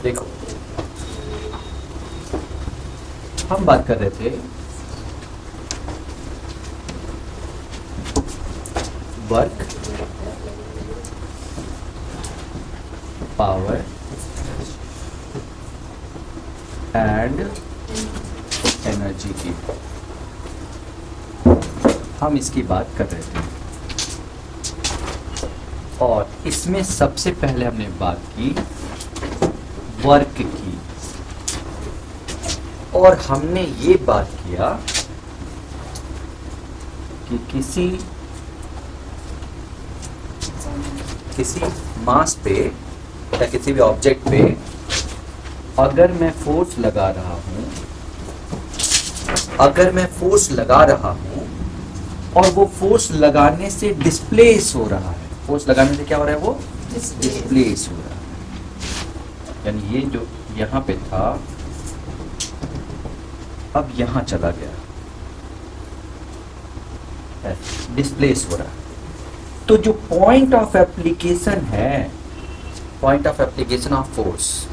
देखो हम बात कर रहे थे वर्क, पावर एंड एनर्जी की, हम इसकी बात कर रहे थे। और इसमें सबसे पहले हमने बात की वर्क की, और हमने ये बात किया कि किसी मास पे या किसी भी ऑब्जेक्ट पे अगर मैं फोर्स लगा रहा हूं और वो फोर्स लगाने से डिस्प्लेस हो रहा है, फोर्स लगाने से क्या हो रहा है, वो डिस्प्लेस हो रहा है, यानी ये जो यहां पे था अब यहां चला गया, डिस्प्लेस हो रहा है। तो जो पॉइंट ऑफ एप्लीकेशन है, point of application of force,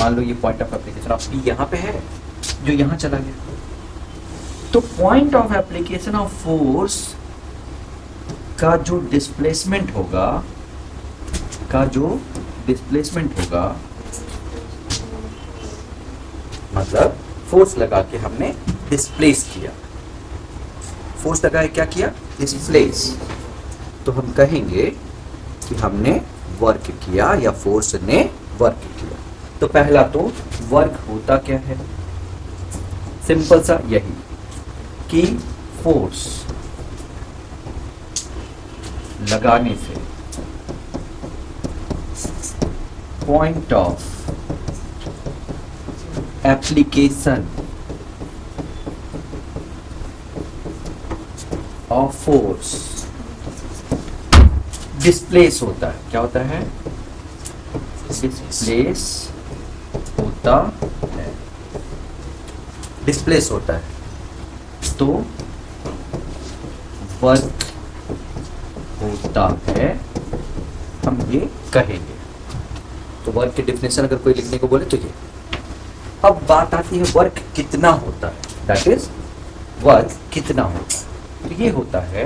मान लो ये point of application of P यहां पे है जो यहां चला गया, तो point of application of force का जो डिस्प्लेसमेंट होगा, मतलब फोर्स लगा के हमने डिस्प्लेस किया, फोर्स लगा के क्या किया, डिस्प्लेस, तो हम कहेंगे कि हमने वर्क किया या फोर्स ने वर्क किया। तो पहला तो वर्क होता क्या है, सिंपल सा यही कि फोर्स लगाने से point of application of force displace होता है। क्या होता है, डिस्प्लेस होता है, डिस्प्लेस होता है, तो वर्क होता है, हम ये कहेंगे। तो वर्क की डेफिनेशन अगर कोई लिखने को बोले तो ये। अब बात आती है वर्क कितना होता है, दैट इज वर्क कितना होता है। तो ये होता है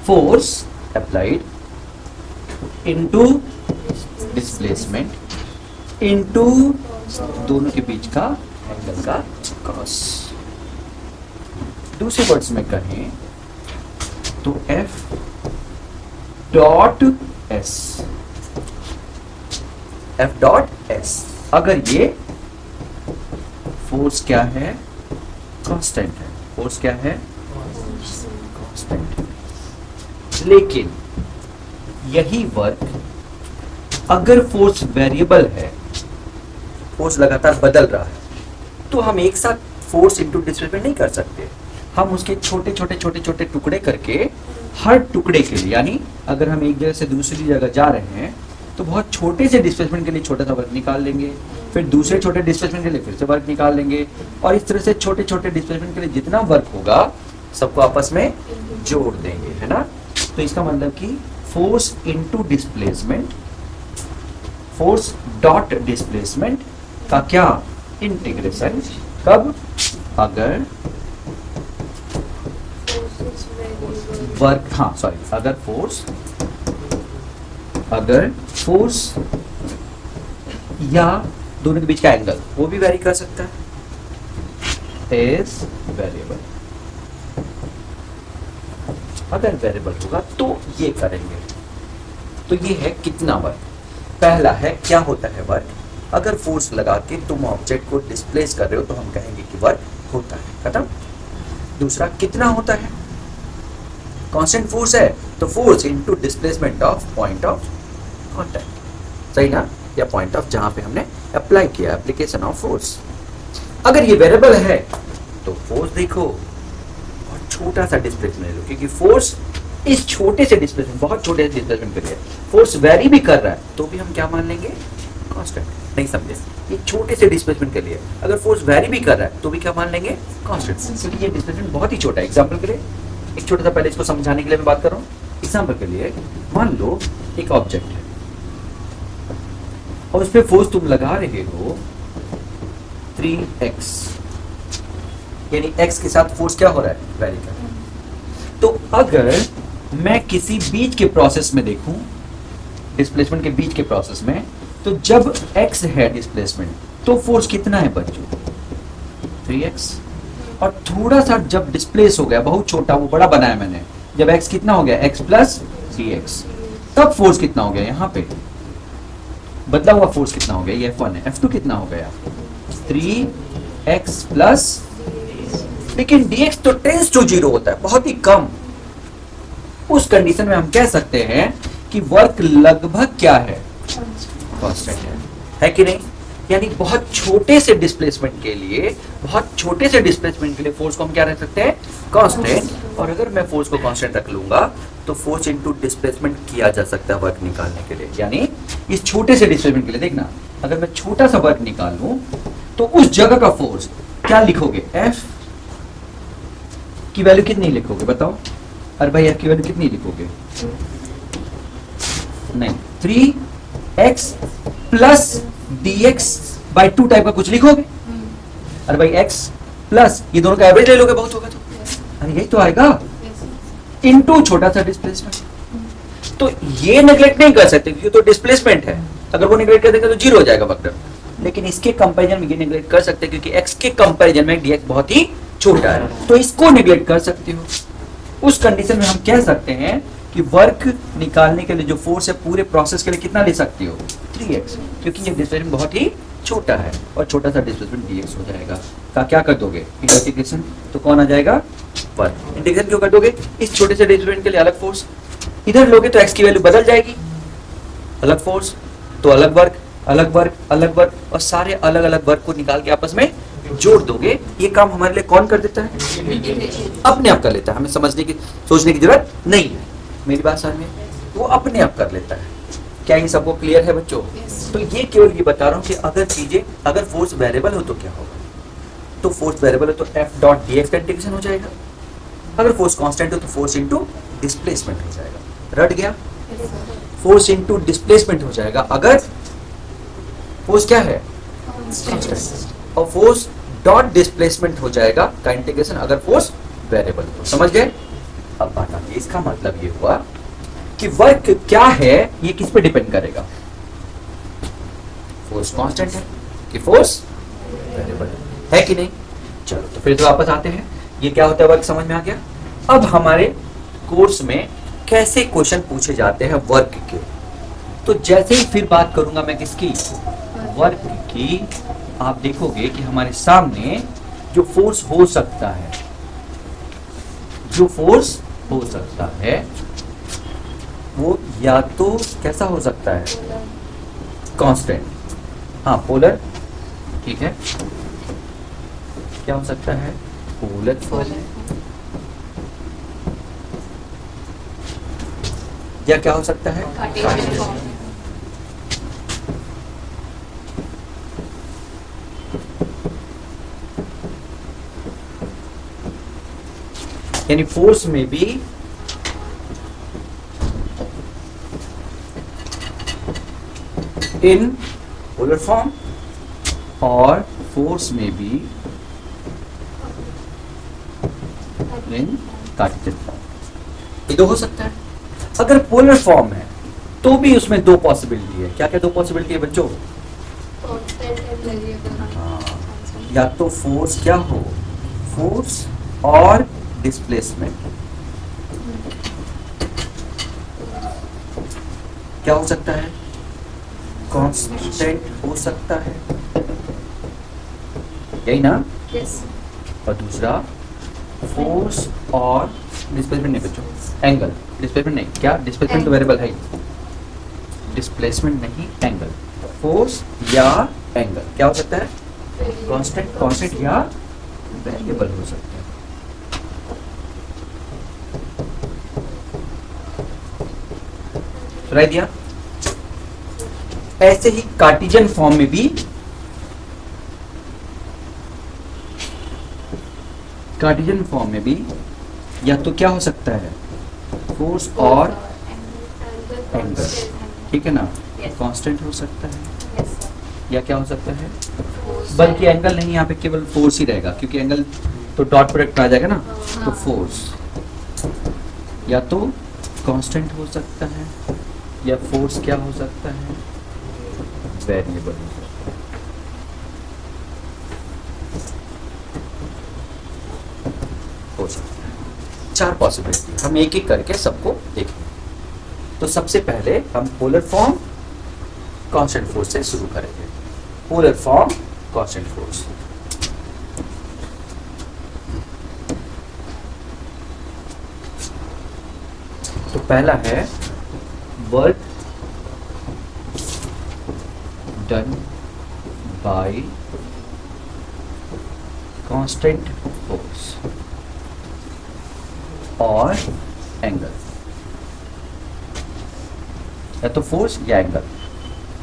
force applied into displacement into दोनों के बीच का एंगल का क्रॉस। दूसरे वर्ड्स में कहें तो F dot S, F dot S, अगर ये फोर्स क्या है, कांस्टेंट है, फोर्स क्या है, कांस्टेंट है। लेकिन यही वर्क अगर फोर्स वेरिएबल है, फोर्स लगातार बदल रहा है, तो हम एक साथ फोर्स इनटू डिस्प्लेसमेंट नहीं कर सकते। हम उसके छोटे छोटे टुकड़े करके हर टुकड़े के लिए, यानी अगर हम एक जगह से दूसरी जगह जा रहे हैं तो बहुत छोटे से डिस्प्लेसमेंट के लिए छोटा सा वर्क निकाल लेंगे, फिर दूसरे छोटे डिस्प्लेसमेंट के लिए फिर से वर्क निकाल लेंगे, और इस तरह से छोटे छोटे डिस्प्लेसमेंट के लिए जितना वर्क होगा सबको आपस में जोड़ देंगे, है ना। तो इसका मतलब कि force into displacement, force dot displacement का क्या, इंटीग्रेशन, कब, अगर वर्क, हाँ सॉरी, अगर फोर्स या दोनों के बीच का एंगल वो भी वेरी कर सकता है, इज वेरिएबल। अगर वेरिएबल होगा तो ये करेंगे। तो ये है कितना वर्क। पहला है क्या होता है वर्क, अगर फोर्स लगा के तुम ऑब्जेक्ट को डिस्प्लेस कर रहे हो तो हम कहेंगे कि वर्क होता है, खत्म। दूसरा कितना होता है, कांस्टेंट फोर्स है तो force into displacement of point of contact, सही ना, या पॉइंट ऑफ जहां पे हमने अप्लाई किया एप्लीकेशन ऑफ फोर्स। अगर ये वेरिएबल है तो फोर्स देखो बहुत छोटा सा डिस्प्लेसमेंट ले लो, क्योंकि फोर्स इस छोटे से डिस्प्लेसमेंट, बहुत छोटे से डिस्प्लेसमेंट के लिए फोर्स वेरी भी कर रहा है तो भी हम क्या मान लेंगे, कांस्टेंट। नहीं समझे, ये छोटे से डिस्प्लेसमेंट के लिए अगर फोर्स वेरी भी कर रहा है तो भी क्या मान लेंगे, कांस्टेंट, क्योंकि ये डिस्प्लेसमेंट बहुत ही छोटा है। एग्जांपल के लिए एक छोटा सा, पहले इसको समझाने के लिए मैं बात कर रहा हूँ। एग्जांपल के लिए मान लो एक ऑब्जेक्ट है, और उस पर फोर्स तुम लगा रहे हो 3x, यानी x के साथ फोर्स क्या हो रहा है, वेरी कर रहा है। तो अगर मैं किसी बीच के प्रोसेस में देखूं, डिस्प्लेसमेंट के बीच के प्रोसेस में, तो जब x है डिस्प्लेसमेंट तो फोर्स कितना है बच्चों, 3x। और थोड़ा सा जब डिस्प्लेस हो गया, बहुत छोटा, वो बड़ा बनाया मैंने, जब x कितना हो गया, x प्लस 3x, तब फोर्स कितना हो गया, यहाँ पे बदला हुआ फोर्स कितना हो गया, ये F1 है, F2 कितना हो गया, 3x प्लस, लेकिन dx तो टेंस टू 0 होता है, बहुत ही कम। उस कंडीशन में हम कह सकते हैं कि वर्क लगभग क्या है, कांस्टेंट है कि नहीं। यानी बहुत छोटे से डिस्प्लेसमेंट के लिए, बहुत छोटे से डिस्प्लेसमेंट के लिए फोर्स को हम क्या रख सकते हैं, कांस्टेंट। और अगर मैं फोर्स को कांस्टेंट रख लूंगा तो फोर्स इनटू डिस्प्लेसमेंट किया जा सकता है वर्क निकालने के लिए। यानी इस छोटे से डिस्प्लेसमेंट के लिए देखना, अगर मैं छोटा सा वर्क निकालूं तो उस जगह का फोर्स क्या लिखोगे, F की वैल्यू कितनी लिखोगे बताओ, अरे भाई F की वैल्यू कितनी लिखोगे, नहीं 3x plus dx by 2 type का कुछ लिखोगे। अरे भाई x प्लस ये दोनों का एवरेज ले लोगे, बहुत होगा तो, अरे यही तो आएगा, इनटू छोटा सा डिस्प्लेसमेंट। तो ये नेग्लेक्ट नहीं कर सकते क्योंकि तो डिस्प्लेसमेंट है, अगर वो नेग्लेक्ट कर देंगे तो 0 हो जाएगा वेक्टर। लेकिन इसके कंपैरिजन में ये नेग्लेक्ट कर सकते हैं क्योंकि x के कंपैरिजन में dx बहुत ही छोटा है, तो इसको नेग्लेक्ट कर सकते हो। उस कंडीशन में हम कह सकते हैं कि वर्क निकालने के लिए जो फोर्स है पूरे प्रोसेस के लिए कितना ले सकते हो, 3x, क्योंकि ये डिस्प्लेसमेंट बहुत ही छोटा है और छोटा सा डिस्प्लेसमेंट dx हो जाएगा। का क्या कर दोगे इंटीग्रेशन, तो कौन आ जाएगा, वर्क। इंटीग्रेशन क्यों कर दोगे, इस छोटे से डिस्प्लेसमेंट के लिए अलग फोर्स, इधर लोगे तो x की वैल्यू बदल जाएगी, अलग फोर्स तो अलग वर्क, अलग वर्क, अलग वर्क, और सारे अलग अलग वर्क को निकाल के आपस में जोड़ दोगे। ये काम हमारे लिए कौन कर देता है, अपने आप कर लेता है, हमें समझने की सोचने की जरूरत नहीं है। मेरी बात समझ में, वो अपने आप कर लेता है। क्या ये सबको क्लियर है बच्चों? तो ये केवल ये बता रहा हूँ कि अगर चीजें, अगर फोर्स वेरिएबल हो तो क्या होगा, तो फोर्स वेरिएबल है तो F डॉट dx का इंटीग्रेशन हो जाएगा, अगर फोर्स कांस्टेंट हो तो फोर्स इनटू डिस्प्लेसमेंट हो जाएगा। रट गया, फोर्स इनटू डिस्प्लेसमेंट हो जाएगा अगर फोर्स क्या है, कांस्टेंट, और फोर्स डॉट डिस्प्लेसमेंट हो जाएगा का इंटीग्रेशन अगर फोर्स वेरिएबल हो। समझ गए? अब बात आती है, इसका मतलब ये हुआ कि वर्क क्या है ये किस पे डिपेंड करेगा, फोर्स कांस्टेंट है कि फोर्स वेरिएबल है कि नहीं। चलो तो फिर तो वापस आते हैं, ये क्या होता है वर्क समझ में आ गया। अब हमारे कोर्स में कैसे क्वेश्चन पूछे जाते हैं वर्क के, तो जैसे ही फिर बात करूंगा मैं किसकी, वर्क की, आप देखोगे कि हमारे सामने जो फोर्स हो सकता है, जो फोर्स हो सकता है वो या तो कैसा हो सकता है, कांस्टेंट, हाँ पोलर, ठीक है, क्या हो सकता है, पोलर फॉर्म, या क्या हो सकता है, यानी फोर्स में भी इन पोलर फॉर्म और फोर्स में भी इन कार्टेशियन फॉर्म, ये दो हो सकता है। अगर पोलर फॉर्म है तो भी उसमें दो पॉसिबिलिटी है, क्या क्या दो पॉसिबिलिटी है बच्चों, या तो फोर्स क्या हो, फोर्स और डिस्प्लेसमेंट, क्या हो सकता है, कांस्टेंट हो सकता है, यही ना, yes. और दूसरा फोर्स और डिस्प्लेसमेंट नहीं बच्चों, एंगल, डिस्प्लेसमेंट नहीं, क्या डिस्प्लेसमेंट तो वेरिएबल है, डिस्प्लेसमेंट नहीं एंगल, फोर्स या एंगल क्या हो सकता है, कांस्टेंट, कांस्टेंट या वेरिएबल हो सकता है। सुनाई दिया? ऐसे ही कार्टेशियन फॉर्म में भी, कार्टेशियन फॉर्म में भी या तो क्या हो सकता है, फोर्स और एंगल, ठीक है ना, कांस्टेंट हो सकता है या क्या हो सकता है, बल्कि एंगल नहीं, यहाँ पे केवल फोर्स ही रहेगा क्योंकि एंगल तो डॉट प्रोडक्ट आ जाएगा ना, तो फोर्स या तो कांस्टेंट हो सकता है या फोर्स क्या हो सकता है, वेरिएबल हो सकता है। हो सकता है 4 पॉसिबिलिटी, हम एक एक करके सबको देखेंगे। तो सबसे पहले हम पोलर फॉर्म कांस्टेंट फोर्स से शुरू करेंगे। पोलर फॉर्म कांस्टेंट फोर्स, तो पहला है work done bye constant force और एंगल, या तो फोर्स या एंगल,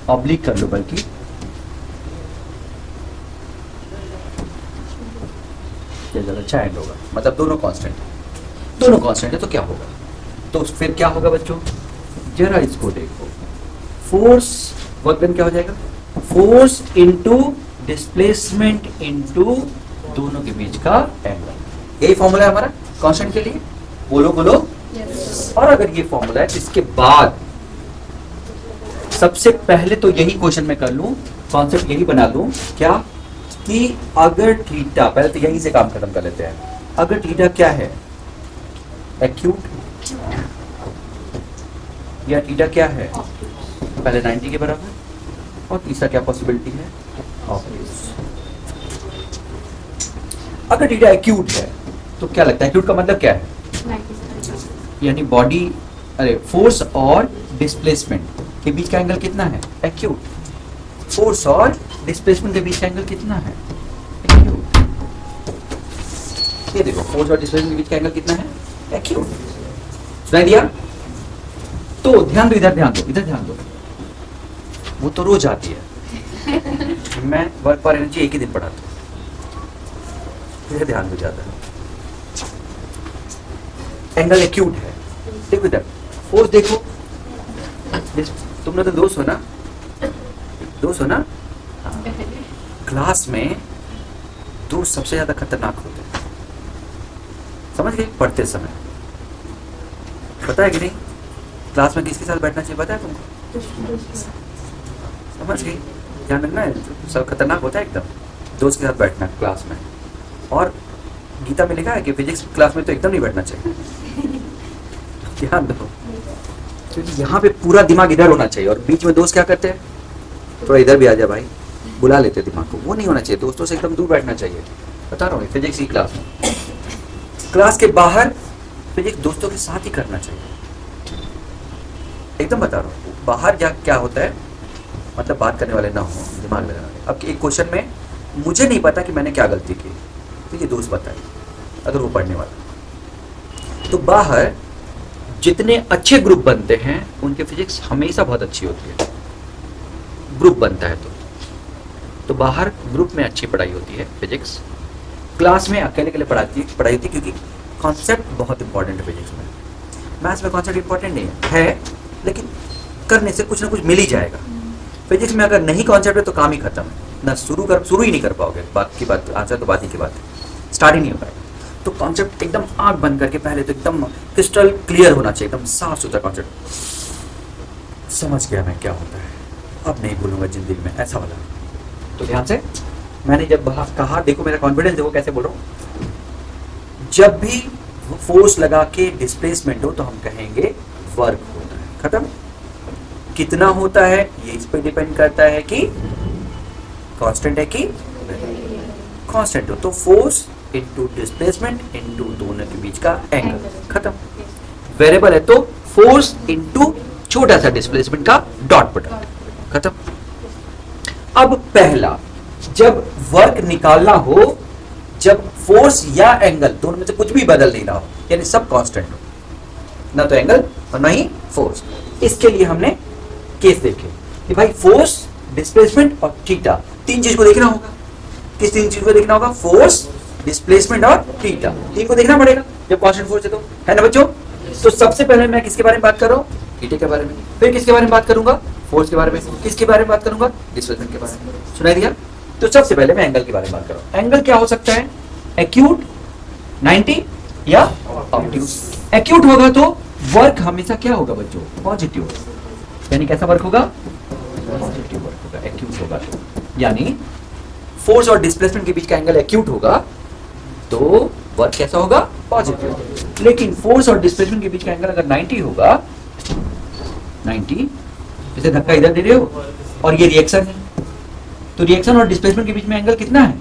ऑब्लिक कर लो बल्कि, ये ज्यादा अच्छा एंड होगा, मतलब दोनों कांस्टेंट है तो क्या होगा, तो फिर क्या होगा बच्चों, जरा इसको देखो, फोर्स वर्क डन क्या हो जाएगा, फोर्स इनटू डिस्प्लेसमेंट इनटू दोनों के बीच का एंगल, यही फॉर्मूला है हमारा कांस्टेंट के लिए, बोलो बोलो। और अगर ये फॉर्मूला है तो इसके बाद सबसे पहले तो यही क्वेश्चन में कर लूं, कॉन्सेप्ट यही बना लूं क्या, कि अगर थीटा, पहले तो यहीं से काम खत्म कर लेते हैं, अगर थीटा क्या है, एक्यूट, या थीटा क्या है, पहले 90 के बराबर, और तीसरा क्या पॉसिबिलिटी है, ऑब्वियस। अगर थीटा एक्यूट है तो क्या लगता है, एक्यूट का मतलब क्या है, यानी बॉडी, अरे फोर्स और डिस्प्लेसमेंट के बीच का एंगल कितना है, एक्यूट, फोर्स और डिस्प्लेसमेंट के बीच का एंगल कितना है, एक्यूट। ये देखो, फोर्स और डिस्प्लेसमेंट के बीच का एंगल कितना है, एक्यूट। सुनाई दिया? तो ध्यान दो, इधर ध्यान दो, इधर ध्यान दो, वो तो रोज आती है मैं वर्क फॉर एनर्जी एक ही दिन पढ़ाता हूँ, इधर ध्यान दो ज्यादा। एंगल एक्यूट है, देखो इधर, फोर्स देखो, तुमने तो दोस्त हो ना, हाँ। क्लास में दोस्त सबसे ज्यादा खतरनाक होते हैं, समझ गए, पढ़ते समय, पता है कि नहीं, क्लास में किसके साथ बैठना चाहिए पता है तुमको, समझ गई, ध्यान रखना है, सब खतरनाक होता है एकदम, दोस्त के साथ बैठना क्लास में। और गीता में लिखा है कि फिजिक्स क्लास में तो एकदम नहीं बैठना चाहिए ध्यान दो, क्योंकि यहाँ पे पूरा दिमाग इधर होना चाहिए, और बीच में दोस्त क्या करते हैं, थोड़ा इधर भी आ जा भाई, बुला लेते हैं दिमाग को, वो नहीं होना चाहिए, दोस्तों से एकदम दूर बैठना चाहिए, बता रहा हूँ फिजिक्स की क्लास में। क्लास के बाहर फिजिक्स दोस्तों के साथ ही करना चाहिए, एकदम बता रहा हूँ, बाहर क्या होता है, मतलब बात करने वाले ना हो, दिमाग लगाने वाले। अब एक क्वेश्चन में मुझे नहीं पता कि मैंने क्या गलती की, तो ये दोस्त बताए, अगर वो पढ़ने वाला, तो बाहर जितने अच्छे ग्रुप बनते हैं उनके फिजिक्स हमेशा बहुत अच्छी होती है, ग्रुप बनता है तो बाहर ग्रुप में अच्छी पढ़ाई होती है फिजिक्स, क्लास में अकेले अकेले पढ़ाई होती है, क्योंकि कॉन्सेप्ट बहुत इंपॉर्टेंट है फिजिक्स में। मैथ्स में कॉन्सेप्ट इंपॉर्टेंट नहीं है, लेकिन करने से कुछ ना कुछ मिल ही जाएगा। फिजिक्स में अगर नहीं कॉन्सेप्ट है तो काम ही खत्म है, ना शुरू ही नहीं कर पाओगे, बात की बात, आंसर तो बात ही की बात है, स्टार्ट ही नहीं हो पाएगा। तो कॉन्सेप्ट एकदम आंख बंद करके पहले तो एकदम क्रिस्टल क्लियर होना चाहिए, एकदम साफ सुथरा कॉन्सेप्ट, समझ गया मैं क्या होता है, अब नहीं भूलूंगा जिंदगी में, ऐसा वाला। तो ध्यान से, मैंने जब कहा, देखो मेरा कॉन्फिडेंस देखो कैसे बोल रहा हूँ, जब भी फोर्स लगा के डिस्प्लेसमेंट हो तो हम कहेंगे वर्क होता है, खत्म। कितना होता है ये इस पे डिपेंड करता है कि कांस्टेंट है कि कांस्टेंट हो, तो फोर्स इनटू डिस्प्लेसमेंट इनटू दोनों के बीच का एंगल, खत्म। वेरिएबल है तो फोर्स इनटू छोटा सा डिस्प्लेसमेंट का डॉट प्रोडक्ट, खत्म। अब पहला, जब वर्क निकालना हो, जब फोर्स या एंगल दोनों में से कुछ भी बदल नहीं रहा हो, यानी सब कांस्टेंट हो, ना तो एंगल और ना ही फोर्स, इसके लिए हमने केस देखे कि भाई फोर्स, डिस्प्लेसमेंट और थीटा, तीन चीज को देखना होगा। किस तीन चीज को देखना होगा? फोर्स, डिस्प्लेसमेंट और थीटा, तीन को देखना पड़ेगा जब कांस्टेंट फोर्स है, तो है ना बच्चों। तो सबसे पहले मैं किसके बारे में बात कर रहा हूँ? थीटा के बारे में। फिर किसके बारे में बात करूंगा? फोर्स के बारे में, किसके बारे में बात करूंगा, डिस्प्लेसमेंट के बारे में। सुनाई दिया? तो सबसे पहले मैं एंगल के बारे में बात करूँ। एंगल क्या हो सकता है, एक्यूट 90 या ऑब्ट्यूज। एक्यूट होगा तो वर्क हमेशा क्या होगा बच्चों, पॉजिटिव, यानी कैसा वर्क होगा, पॉजिटिव वर्क होगा एक्यूट होगा तो। यानी फोर्स और डिस्प्लेसमेंट के बीच का एंगल एक्यूट होगा तो वर्क कैसा होगा, पॉजिटिव। लेकिन फोर्स और डिस्प्लेसमेंट के बीच का एंगल अगर 90 होगा, 90 जैसे धक्का इधर दे रहे हो और ये रिएक्शन है, तो रिएक्शन और डिस्प्लेसमेंट के बीच में एंगल कितना है,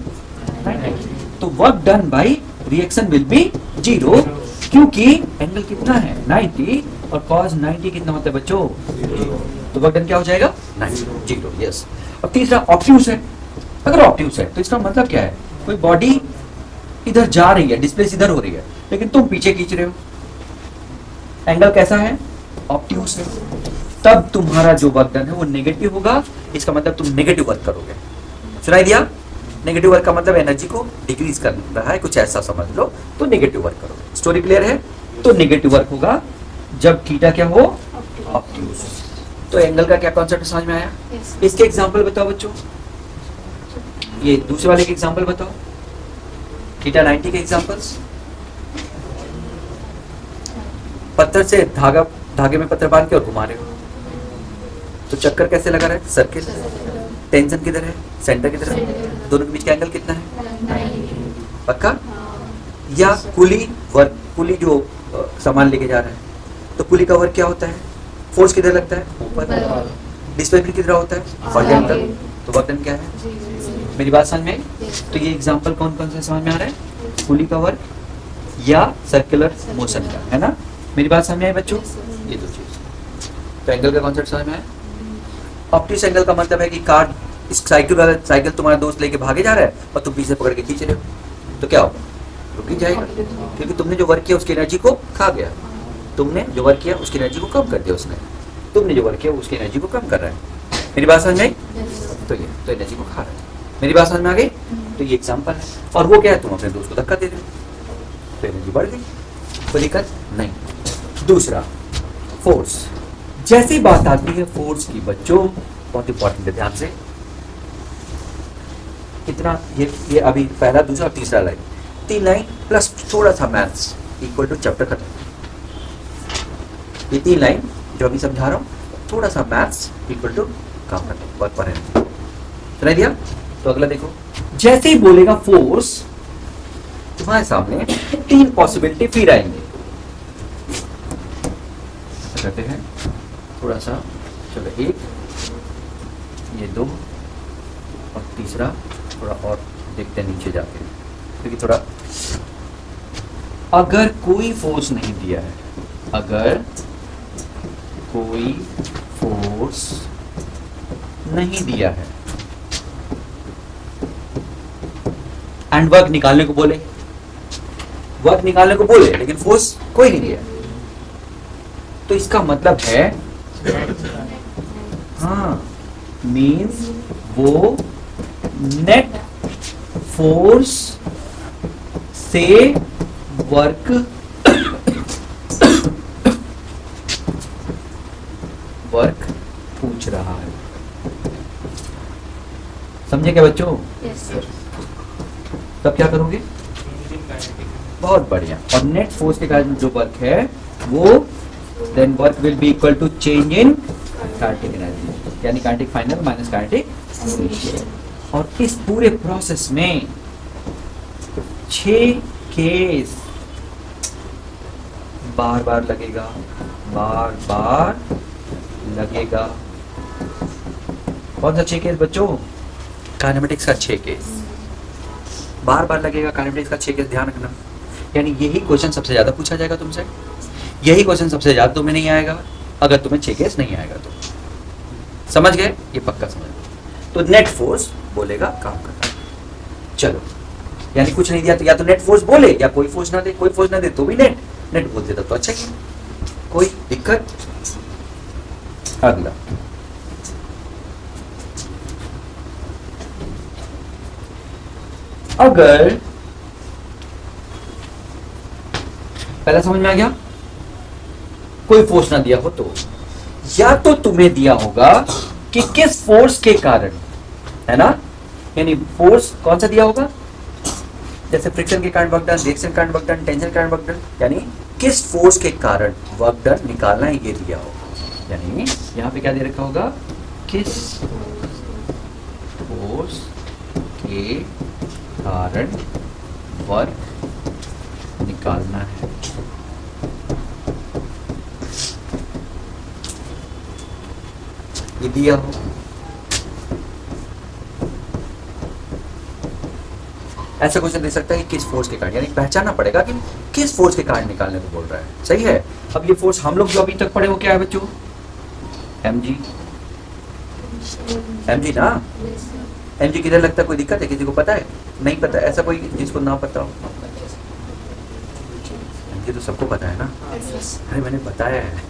90। तो work done by reaction will be 0, क्योंकि एंगल कितना है 90 और cos 90 कितना होता है बच्चों, तो वर्क डन क्या हो जाएगा, 90, 0। यस। और तीसरा ऑब्ट्यूज है। अगर ऑब्ट्यूज है तो इसका मतलब क्या है, कोई बॉडी इधर जा रही है, डिस्प्लेस इधर हो रही है, लेकिन तुम पीछे खींच रहे हो, एंगल कैसा है, ऑब्ट्यूज है, तब तुम्हारा जो वर्क डन है वो नेगेटिव होगा। इसका मतलब तुम नेगेटिव वर्क करोगे। सुनाई दिया? नेगेटिव वर्क का मतलब एनर्जी को डिक्रीज कर रहा है, कुछ ऐसा समझ लो, तो नेगेटिव वर्क करोगे। स्टोरी क्लियर है? तो नेगेटिव वर्क होगा जब थीटा क्या हो, ऑब्ट्यूज। तो एंगल का क्या कॉन्सेप्ट समझ में आया? इसके एग्जांपल बताओ बच्चों, ये दूसरे वाले के एग्जांपल बताओ, थीटा 90 के एग्जांपल्स। पत्थर से धागे में पत्थर बांध के और घुमा रहे हो, तो चक्कर कैसे लगा रहा है, सर्किल। टेंशन किधर है, सेंटर किधर है, दोनों के बीच का एंगल कितना है, पक्का। या पुली वर्क, पुली जो सामान लेके जा रहा है, तो पुली का वर्क क्या होता है, फोर्स किधर लगता है, ऊपर। डिस्प्लेसमेंट किधर होता है, हॉरिजॉन्टल, तो वर्क डन क्या है। मेरी बात समझ में आई? तो ये एग्जांपल कौन कौन से समझ में आ रहा है, पुली का वर्क या सर्कुलर मोशन का, है ना। मेरी बात समझ में आई बच्चों? ये दो चीज। तो एंगल का कॉन्सेप्ट समझ में आया। ऑप्टिक्स एंगल का मतलब है कि कार, इस साइकिल तुम्हारा दोस्त लेके भागे जा रहा है और तुम पीछे पकड़ के खींच रहे हो, तो क्या होगा, रुक ही जाएगा, क्योंकि तुमने जो वर्क किया उसकी एनर्जी को खा गया। तुमने जो वर्क किया उसकी एनर्जी को कम कर दिया उसने, तुमने जो वर्क किया उसकी एनर्जी को कम कर रहा है। मेरी बात समझ में आई? तो ये तो एनर्जी को खा रहा है। मेरी बात समझ में आ गई? तो ये एग्जांपल है। और वो क्या है, तुम अपने दोस्त को धक्का दे रहे हो तो एनर्जी बढ़ गई, कोई दिक्कत नहीं। दूसरा, फोर्स। जैसी बात आती है फोर्स की बच्चों, बहुत इंपॉर्टेंट है, ध्यान से। कितना ये अभी पहला, दूसरा और तीसरा लाइन, 3 लाइन प्लस थोड़ा सा मैथ्स इक्वल टू चैप्टर खत्म। ये 3 लाइन जो अभी समझा रहा हूँ, थोड़ा सा मैथ्स इक्वल टू काम खत्म, वर्क पर है। सुनाई दिया? तो अगला देखो, जैसे ही बोलेगा फोर्स, तुम्हारे सामने 3 पॉसिबिलिटी फिर आएंगे। करते हैं थोड़ा सा, चलो 1, ये 2 और तीसरा थोड़ा और देखते हैं नीचे जाके, क्योंकि थोड़ा, अगर कोई फोर्स नहीं दिया है, अगर कोई फोर्स नहीं दिया है एंड वर्क निकालने को बोले, वर्क निकालने को बोले लेकिन फोर्स कोई नहीं दिया, तो इसका मतलब है, हाँ, मीन्स वो नेट फोर्स से वर्क वर्क पूछ रहा है। समझे क्या बच्चों? Yes sir. तब क्या करोगे? बहुत बढ़िया। और नेट फोर्स के कारण जो वर्क है वो then work will be equal to change in kinetic energy, यानी kinetic final minus kinetic initial. और इस पूरे प्रोसेस में 6 केस बार बार लगेगा, बार बार लगेगा। कौन सा 6 केस बच्चों? काइनेमेटिक्स का 6 केस बार बार लगेगा, काइनेमेटिक्स का 6 केस, ध्यान रखना। यानी यही क्वेश्चन सबसे ज्यादा पूछा जाएगा तुमसे, यही क्वेश्चन सबसे ज्यादा तुम्हें नहीं आएगा अगर तुम्हें 6 केस नहीं आएगा तो। समझ गए? ये पक्का समझ गए। तो नेट फोर्स बोलेगा काम करता है। चलो, यानी कुछ नहीं दिया तो या तो नेट फोर्स बोले या कोई फोर्स ना दे, कोई फोर्स ना दे तो भी नेट बोल देता तो अच्छा किया, कोई दिक्कत। अगला, अगर पहला समझ में आ गया, कोई फोर्स ना दिया हो तो, या तो तुम्हें दिया होगा कि किस फोर्स के कारण, है ना, यानी फोर्स कौन सा दिया होगा, जैसे फ्रिक्शन के कारण वर्क डन, रिएक्शन के कारण वर्क डन, टेंशन के कारण वर्क डन, यानी किस फोर्स के कारण वर्क डन निकालना है ये दिया होगा। यानी यहाँ पे क्या दे रखा होगा, किस फोर्स के कारण वर्क निकालना है। ये दिया हो, ऐसा क्वेश्चन दे सकता है कि किस फोर्स के कारण, यानी पहचानना पड़ेगा कि किस फोर्स के कारण निकालने को बोल रहा है। सही है। अब ये फोर्स हम लोग जो अभी तक पढ़े वो क्या है बच्चों, mg, mg ना, mg किधर लगता है, कोई दिक्कत है, किसी को पता है, नहीं पता है, ऐसा कोई जिसको ना पता हो, mg तो सबको पता है ना, अरे मैंने बताया है,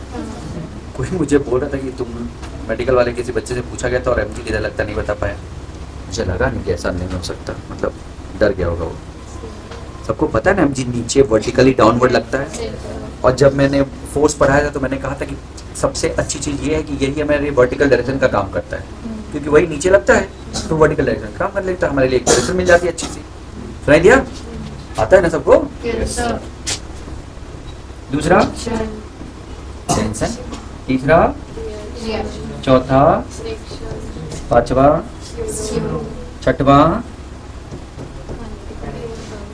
कोई मुझे बोल रहा था कि तुम मेडिकल वाले किसी बच्चे से पूछा गया था और mg किधर लगता नहीं बता पाया, मुझे लगा नहीं कि ऐसा नहीं हो सकता, मतलब डर गया होगा वो। सबको पता है ना mg नीचे वर्टिकली डाउनवर्ड लगता है, और जब मैंने फोर्स पढ़ाया था तो मैंने कहा था कि सबसे अच्छी चीज ये है कि यही हमारे वर्टिकल डायरेक्शन का काम करता है, क्योंकि वही नीचे लगता है तो वर्टिकल डायरेक्शन काम कर लेता है, हमारे लिए एक डायरेक्शन मिल जाती है अच्छी सी। सुनाई दिया, आता है ना सबको। दूसरा टेंशन, तीसरा, चौथा, पांचवा, छठवा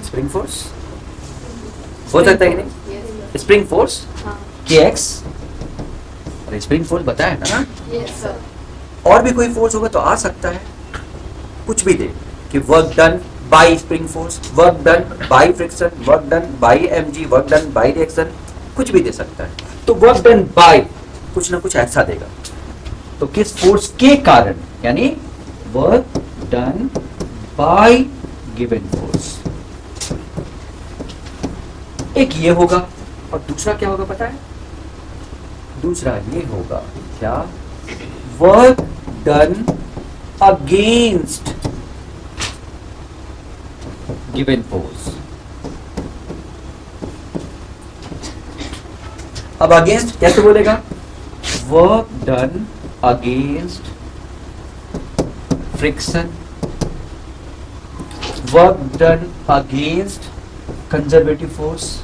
स्प्रिंग फोर्स, हो सकता है कि नहीं, स्प्रिंग फोर्स kx, अरे स्प्रिंग फोर्स बताया ना, और भी कोई फोर्स होगा तो आ सकता है, कुछ भी दे कि work done bye spring force, work done by friction, work done bye mg, work done by reaction, कुछ भी दे सकता है। तो वर्क डन बाय कुछ ना कुछ ऐसा देगा, तो किस फोर्स के कारण, यानी work done bye given force, एक ये होगा, और दूसरा क्या होगा पता है, दूसरा ये होगा क्या, work done against given force. अब अगेंस्ट कैसे बोलेगा, work done against friction, work done against conservative force,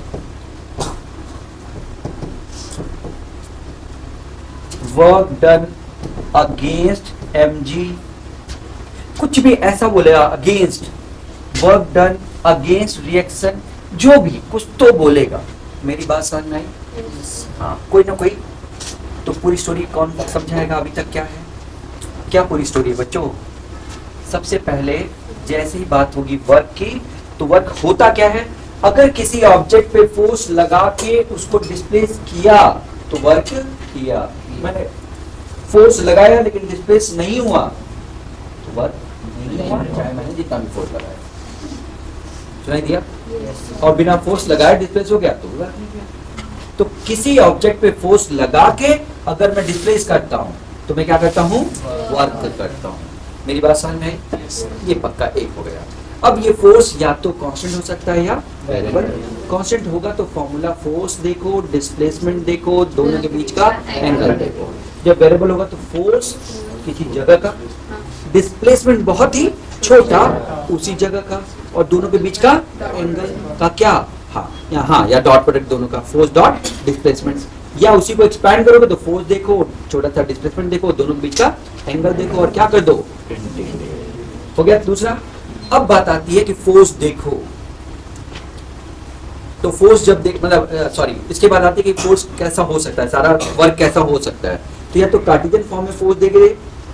work done against mg, कुछ भी ऐसा बोलेगा, against, work done against reaction, जो भी कुछ तो बोलेगा। मेरी बात समझ में आई? हाँ, कोई ना कोई तो पूरी स्टोरी कौन समझाएगा अभी तक क्या है, क्या पूरी स्टोरी है बच्चों। सबसे पहले जैसे ही बात होगी वर्क की, तो वर्क होता क्या है, अगर किसी ऑब्जेक्ट पे फोर्स लगा के उसको डिस्प्लेस किया तो वर्क किया, मैंने फोर्स लगाया लेकिन डिस्प्लेस नहीं हुआ तो वर्क नहीं हुआ, चाहे मैंने जितना भी फोर्स लगाया। सुनाई दिया? और बिना फोर्स लगाए डिस्प्लेस हो गया तो वर्क नहीं किया। तो किसी ऑब्जेक्ट पे फोर्स लगा के अगर मैं डिस्प्लेस करता हूं तो मैं क्या करता हूं, वर्क करता हूं। मेरी बात समझ में आई? ये पक्का एक हो गया। अब ये फोर्स या तो कांस्टेंट हो सकता है या वेरिएबल। कांस्टेंट होगा तो फॉर्मूला फोर्स देखो, डिस्प्लेसमेंट देखो, दोनों के बीच का एंगल देखो। जब वेरिएबल होगा तो फोर्स किसी जगह का, डिस्प्लेसमेंट बहुत ही छोटा उसी जगह का, और दोनों के बीच का एंगल का क्या, हाँ या डॉट प्रोडक्ट दोनों का, फोर्स डॉट डिस्प्लेसमेंट, या उसी को एक्सपैंड करोगे तो फोर्स देखो, छोटा सा डिस्प्लेसमेंट देखो, दोनों के बीच का एंगल देखो और क्या कर दो, हो गया दूसरा। अब बात आती है कि फोर्स देखो, तो फोर्स जब देख मतलब सॉरी इसके बाद आती है कि फोर्स कैसा हो सकता है, सारा वर्क कैसा हो सकता है। तो या तो कार्टेशियन फॉर्म में फोर्स देंगे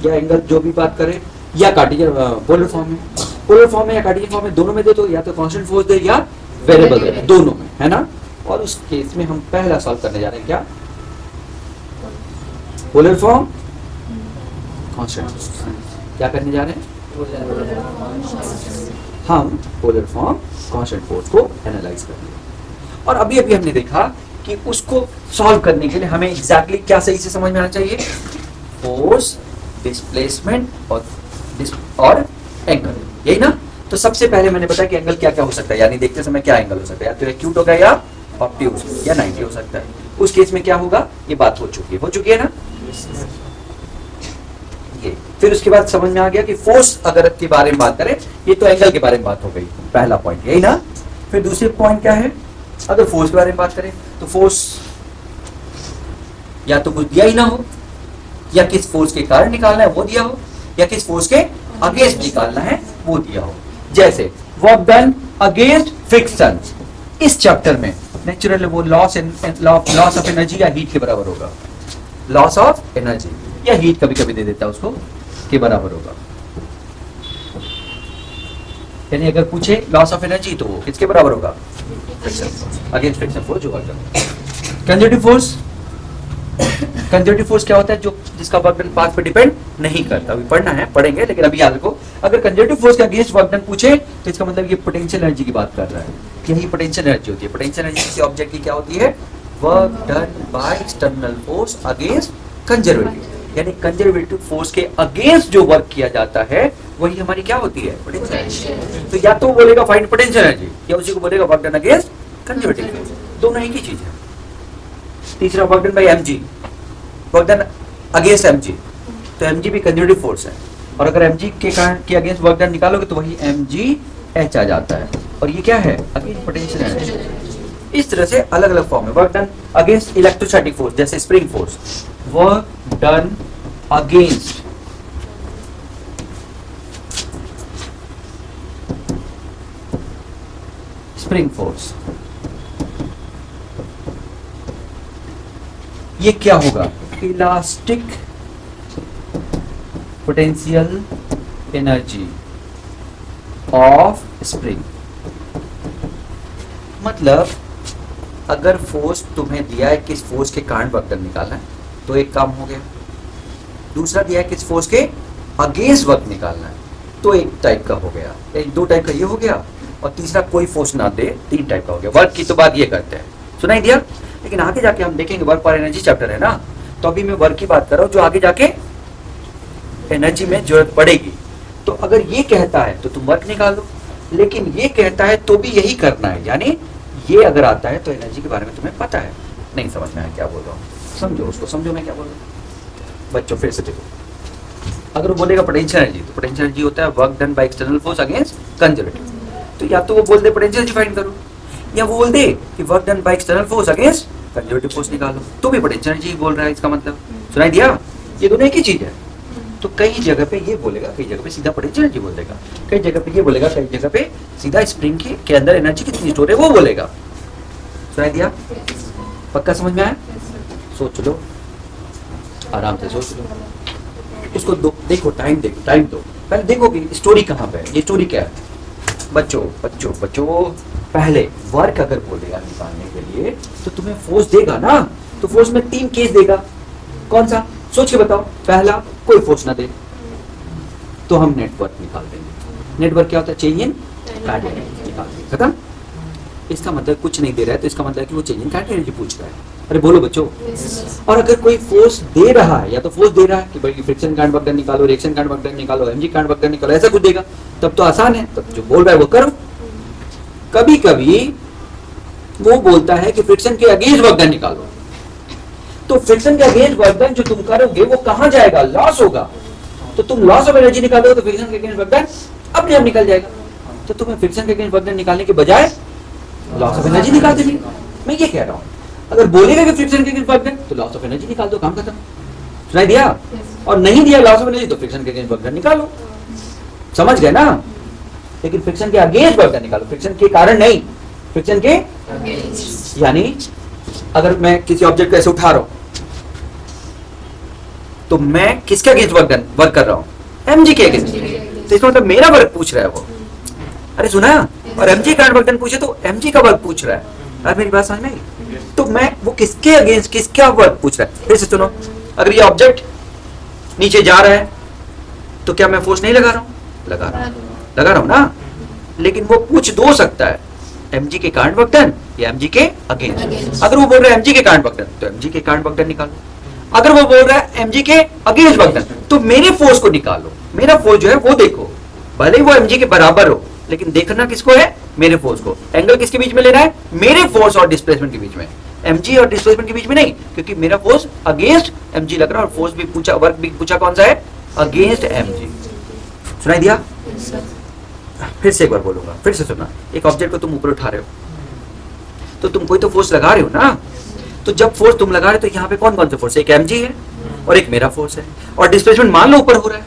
या एंगल जो भी बात करें, या कार्टेशियन पोलर फॉर्म में या कार्टेशियन फॉर्म में, दोनों में दे तो या तो कांस्टेंट फोर्स दे या वेरिएबल दे, दोनों में, है ना। और उस केस में हम पहला सॉल्व करने जा रहे हैं, क्या पोलर फॉर्म कांस्टेंट, क्या करने जा रहे हैं हम पोलर फॉर्म कांस्टेंट फोर्स को एनालाइज करेंगे। और अभी अभी हमने देखा कि उसको सॉल्व करने के लिए हमें एग्जैक्टली क्या सही से समझ में आना चाहिए, फोर्स, डिस्प्लेसमेंट और एंगल, यही ना। तो सबसे पहले मैंने बताया कि एंगल क्या क्या हो सकता है, यानी देखते समय क्या एंगल हो सकता है, या तो एक्यूट होगा या ऑब्ट्यूज या 90 हो सकता है। उस केस में क्या होगा, ये बात हो चुकी है ना। ये फिर उसके बाद समझ में आ गया कि फोर्स अगर के बारे में बात करें, ये तो एंगल के बारे में बात हो गई, पहला पॉइंट यही ना। फिर दूसरे पॉइंट क्या है, अगर फोर्स के बारे में बात करें तो फोर्स या तो कुछ दिया ही ना हो, या किस फोर्स के कारण निकालना है वो दिया हो, या किस फोर्स के अगेंस्ट निकालना है वो दिया हो। जैसे वर्क डन अगेंस्ट फ्रिक्शन, इस चैप्टर में नेचुरल वो लॉस ऑफ एनर्जी या हीट के बराबर होगा, लॉस ऑफ एनर्जी या हीट कभी कभी दे देता है उसको, के बराबर होगा। यानी अगर पूछे लॉस ऑफ एनर्जी तो वो किसके बराबर होगा, अगेंस्ट फ्रिक्शन फोर्स जो work done. Conservative force, conservative force क्या होता है, जो जिसका वर्क डन पाथ पे डिपेंड नहीं करता, अभी पढ़ना है पढ़ेंगे, लेकिन अभी याद रखो अगर कंजर्वेटिव फोर्स के अगेंस्ट वर्क डन पूछे तो इसका मतलब ये पोटेंशियल एनर्जी की बात कर रहा है, यही पोटेंशियल एनर्जी होती है। पोटेंशियल एनर्जी किसी ऑब्जेक्ट की क्या होती है, work done by external force against conservative, यानी कंजर्वेटिव फोर्स के अगेंस्ट जो वर्क किया जाता है वही हमारी क्या होती है, पोटेंशियल एनर्जी। तो या तो बोलेगा फाइंड पोटेंशियल एनर्जी, या उसी को बोलेगा work done against conservative force, दोनों एक ही चीज है। तीसरा work done bye MG, work done against MG, तो एमजी भी कंजर्वेटिव फोर्स है, और अगर एमजी के कारण के अगेंस्ट वर्क डन निकालोगे तो वही एमजी एच आ जाता है, और ये क्या है, अगेंस्ट पोटेंशियल एनर्जी। इस तरह से अलग अलग फॉर्म है। Work done against electrostatic force जैसे spring force, work done against spring force, ये क्या होगा, elastic potential energy of spring. मतलब अगर फोर्स तुम्हें दिया है किस फोर्स के कारण वर्क डन निकालना है तो एक काम हो गया, दूसरा दिया है किस फोर्स के अगेंस्ट वर्क निकालना है तो एक टाइप का हो गया, एक दो टाइप का ये हो गया, और तीसरा कोई फोर्स ना दे तीन टाइप का हो गया। वर्क की तो बात ये करते हैं, सुनाई दिया, लेकिन आगे जाके हम देखेंगे वर्क और एनर्जी चैप्टर है ना, तो अभी मैं वर्क की बात कर रहा हूं जो आगे जाके एनर्जी में जरूरत पड़ेगी। तो अगर ये कहता है तो तुम वर्क निकालो, लेकिन ये कहता है तो भी यही करना है, यानी ये अगर आता है तो एनर्जी के बारे में तुम्हें पता है। नहीं समझ में आया क्या बोल रहा हूँ, समझो उसको, समझो मैं क्या बोल रहा हूँ। बच्चों फिर से देखो, अगर वो बोलेगा पोटेंशियल एनर्जी, तो पोटेंशियल एनर्जी होता है work done by external force against conservative, तो या तो वो बोल दे पोटेंशियल एनर्जी फाइंड करो, या वो बोल दे कि work done by external force against conservative force निकालो, तो भी पोटेंशियल एनर्जी बोल रहा है, इसका मतलब सुनाई दिया, ये दोनों एक ही चीज है। तो कई जगह पे ये बोलेगा, कई जगह पे सीधा पोटेंशियल एनर्जी बोल देगा, कई जगह पे ये बोलेगा, कई जगह पे सीधा स्प्रिंग के अंदर एनर्जी कितनी स्टोर है वो बोलेगा। सुनाई दिया, पक्का समझ में आया? सोच लो, आराम से सोच लो, इसको देखो, टाइम देखो, टाइम दो, पहले देखो कि स्टोरी कहाँ पे है, ये स्टोरी क्या है। बच्चों बच्चों बच्चों, पहले वर्क अगर बोलेगा निकालने के लिए तो तुम्हें फोर्स देगा ना, तो फोर्स में तीन केस देगा, कौन सा सोच के बताओ। पहला, कोई फोर्स ना दे तो हम नेटवर्क निकाल देंगे। नेटवर्क क्या होता है, चेंज इन काइनेटिक एनर्जी निकाल देंगे, खत्म। इसका मतलब कुछ नहीं दे रहा है तो इसका मतलब कि वो चेंज इन काइनेटिक एनर्जी पूछ रहा है। अरे बोलो बच्चों। और अगर कोई फोर्स दे रहा है, या तो फोर्स दे रहा है कि भाई फ्रिक्शन काइंड वर्क डन निकालो, रिएक्शन काइंड वर्क डन निकालो, एमजी काइंड वर्क डन निकालो, ऐसा कुछ देगा, तब तो आसान है, तब जो बोल रहा है वो करो। कभी कभी वो बोलता है कि फ्रिक्शन के अगेंस्ट वर्क डन निकालो, तो फ्रिक्शन के अगेंस्ट वर्क डन जो तुम करोगे वो कहां जाएगा, लॉस होगा, तो तुम लॉस ऑफ एनर्जी निकालोगे तो फ्रिक्शन के अगेंस्ट वर्क डन अपने आप निकल जाएगा। तो तुम्हें फ्रिक्शन के अगेंस्ट वर्क डन निकालने के बजाय लॉस ऑफ एनर्जी निकाल देनी। मैं ये कह रहा हूं, अगर बोलेगा कि फ्रिक्शन के अगेंस्ट वर्क डन तो लॉस ऑफ एनर्जी निकाल दो, काम खत्म। सुनाई दिया? और नहीं दिया लॉस ऑफ एनर्जी तो फ्रिक्शन के अगेंस्ट वर्क डन निकालो, समझ गए ना। लेकिन फ्रिक्शन के अगेंस्ट वर्क डन निकालो, फ्रिक्शन के कारण नहीं, फ्रिक्शन के यानी अगर मैं किसी ऑब्जेक्ट को ऐसे उठा रहा हूं तो मैं किसके अगेंस्ट वर्क कर रहा हूं, एमजी के अगेंस्ट, तो इसका मतलब मेरा वर्क पूछ रहा है वो। अरे सुना, और एमजी का वर्क डन पूछे तो एमजी का वर्क पूछ रहा है। अरे मेरी बात समझ में आई? तो मैं वो किसके अगेंस्ट किसका वर्क पूछ रहा है। फिर से सुनो, अगर ये ऑब्जेक्ट नीचे जा रहा है तो क्या मैं फोर्स नहीं लगा रहा हूं, लगा रहा हूं ना, लेकिन वो पूछ दो सकता है, एमजी के कारण वर्क डन या एमजी के अगेंस्ट। अगर वो बोल रहा है एमजी के कारण वर्क डन तो एमजी के कारण वर्क डन निकालो, अगर वो बोल रहा है एमजी के अगेंस्ट वर्क डन तो मेरे फोर्स को निकालो। मेरा फोर्स जो है वो देखो, भले ही वो एमजी के बराबर हो, लेकिन देखना किसको है, मेरे फोर्स को। एंगल किसके बीच में लेना है, मेरे फोर्स और डिस्प्लेसमेंट के बीच में। mg और डिस्प्लेसमेंट के बीच में नहीं, क्योंकि मेरा फोर्स अगेंस्ट mg लग रहा है और फोर्स भी पूछा, वर्क भी पूछा कौन सा है, अगेंस्ट mg। सुनाई दिया? फिर से एक बार बोलूंगा, फिर से सुनना। एक ऑब्जेक्ट को तुम ऊपर उठा रहे हो तो तुम कोई तो फोर्स लगा रहे हो ना, तो जब फोर्स तुम लगा रहे हो तो यहाँ पे कौन कौन सा फोर्स है, एक mg है और एक मेरा फोर्स है, और डिस्प्लेसमेंट मान लो ऊपर हो रहा है।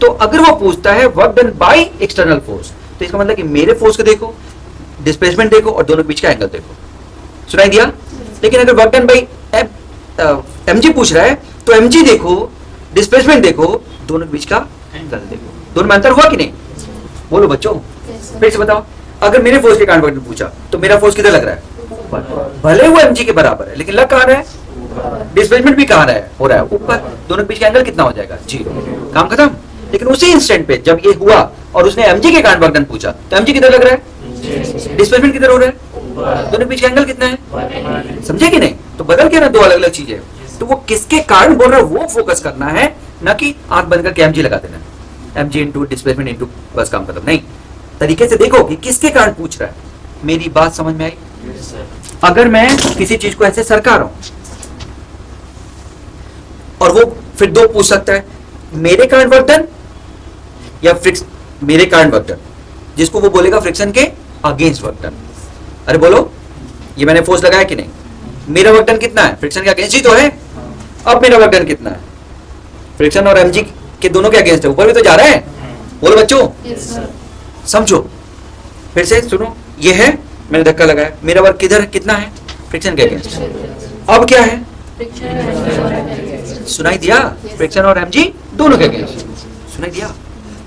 तो अगर वो पूछता है work done by external force, तो इसका मतलब कि मेरे फोर्स को देखो, डिस्प्लेसमेंट देखो और दोनों के बीच का एंगल देखो। सुनाई दिया? लेकिन अगर वर्क डन बाय mg पूछ रहा है तो mg देखो, डिस्प्लेसमेंट देखो, दोनों के बीच का एंगल देखो। दोनों में अंतर हुआ कि नहीं? बोलो बच्चों, फिर से बताओ। अगर मेरे फोर्स के कारण वर्क डन पूछा तो मेरा फोर्स किधर लग रहा है, भले वो mg के बराबर है, लेकिन लग कहाँ रहा है, डिस्प्लेसमेंट भी कहाँ रहा है, हो रहा है ऊपर। दोनों के बीच का एंगल कितना हो जाएगा, 0। काम खत्म। लेकिन उसी इंस्टेंट पे जब ये हुआ और उसने mg के कारण वर्क डन पूछा तो mg किधर लग रहा है, डिस्प्लेसमेंट किधर हो रहा है, दोनों के बीच का एंगल कितना है, समझे कि नहीं? तो बदल के ना दो अलग अलग चीजें। तो वो किसके कारण बोल रहा है वो फोकस करना है, ना कि आंख बंद करके mg लगा देना, mg इंटू डिस्प्लेसमेंट इंटू बस काम खत्म। नहीं, तरीके से देखो कि किसके कारण पूछ रहा है। मेरी बात समझ में आई? अगर मैं किसी चीज को ऐसे सरका रहा हूं और वो फिर दो पूछ सकता है, मेरे कारण वर्क डन या मेरे कारण वर्क डन, जिसको वो बोलेगा फ्रिक्शन के अगेंस्ट वर्क डन। अरे बोलो, ये मैंने फोर्स लगाया कि नहीं, मेरा वर्क डन कितना है, फ्रिक्शन के अगेंस्ट ही तो है। अब मेरा वर्क डन कितना है, फ्रिक्शन और mg के दोनों के अगेंस्ट है, ऊपर भी तो जा रहा है। बोलो बच्चों, समझो, फिर से सुनो। ये है, मैंने धक्का लगाया, मेरा वर्क किधर कितना है, फ्रिक्शन के अगेंस्ट। अब क्या है, सुनाई दिया, फ्रिक्शन और mg दोनों के अगेंस्ट। सुनाई दिया?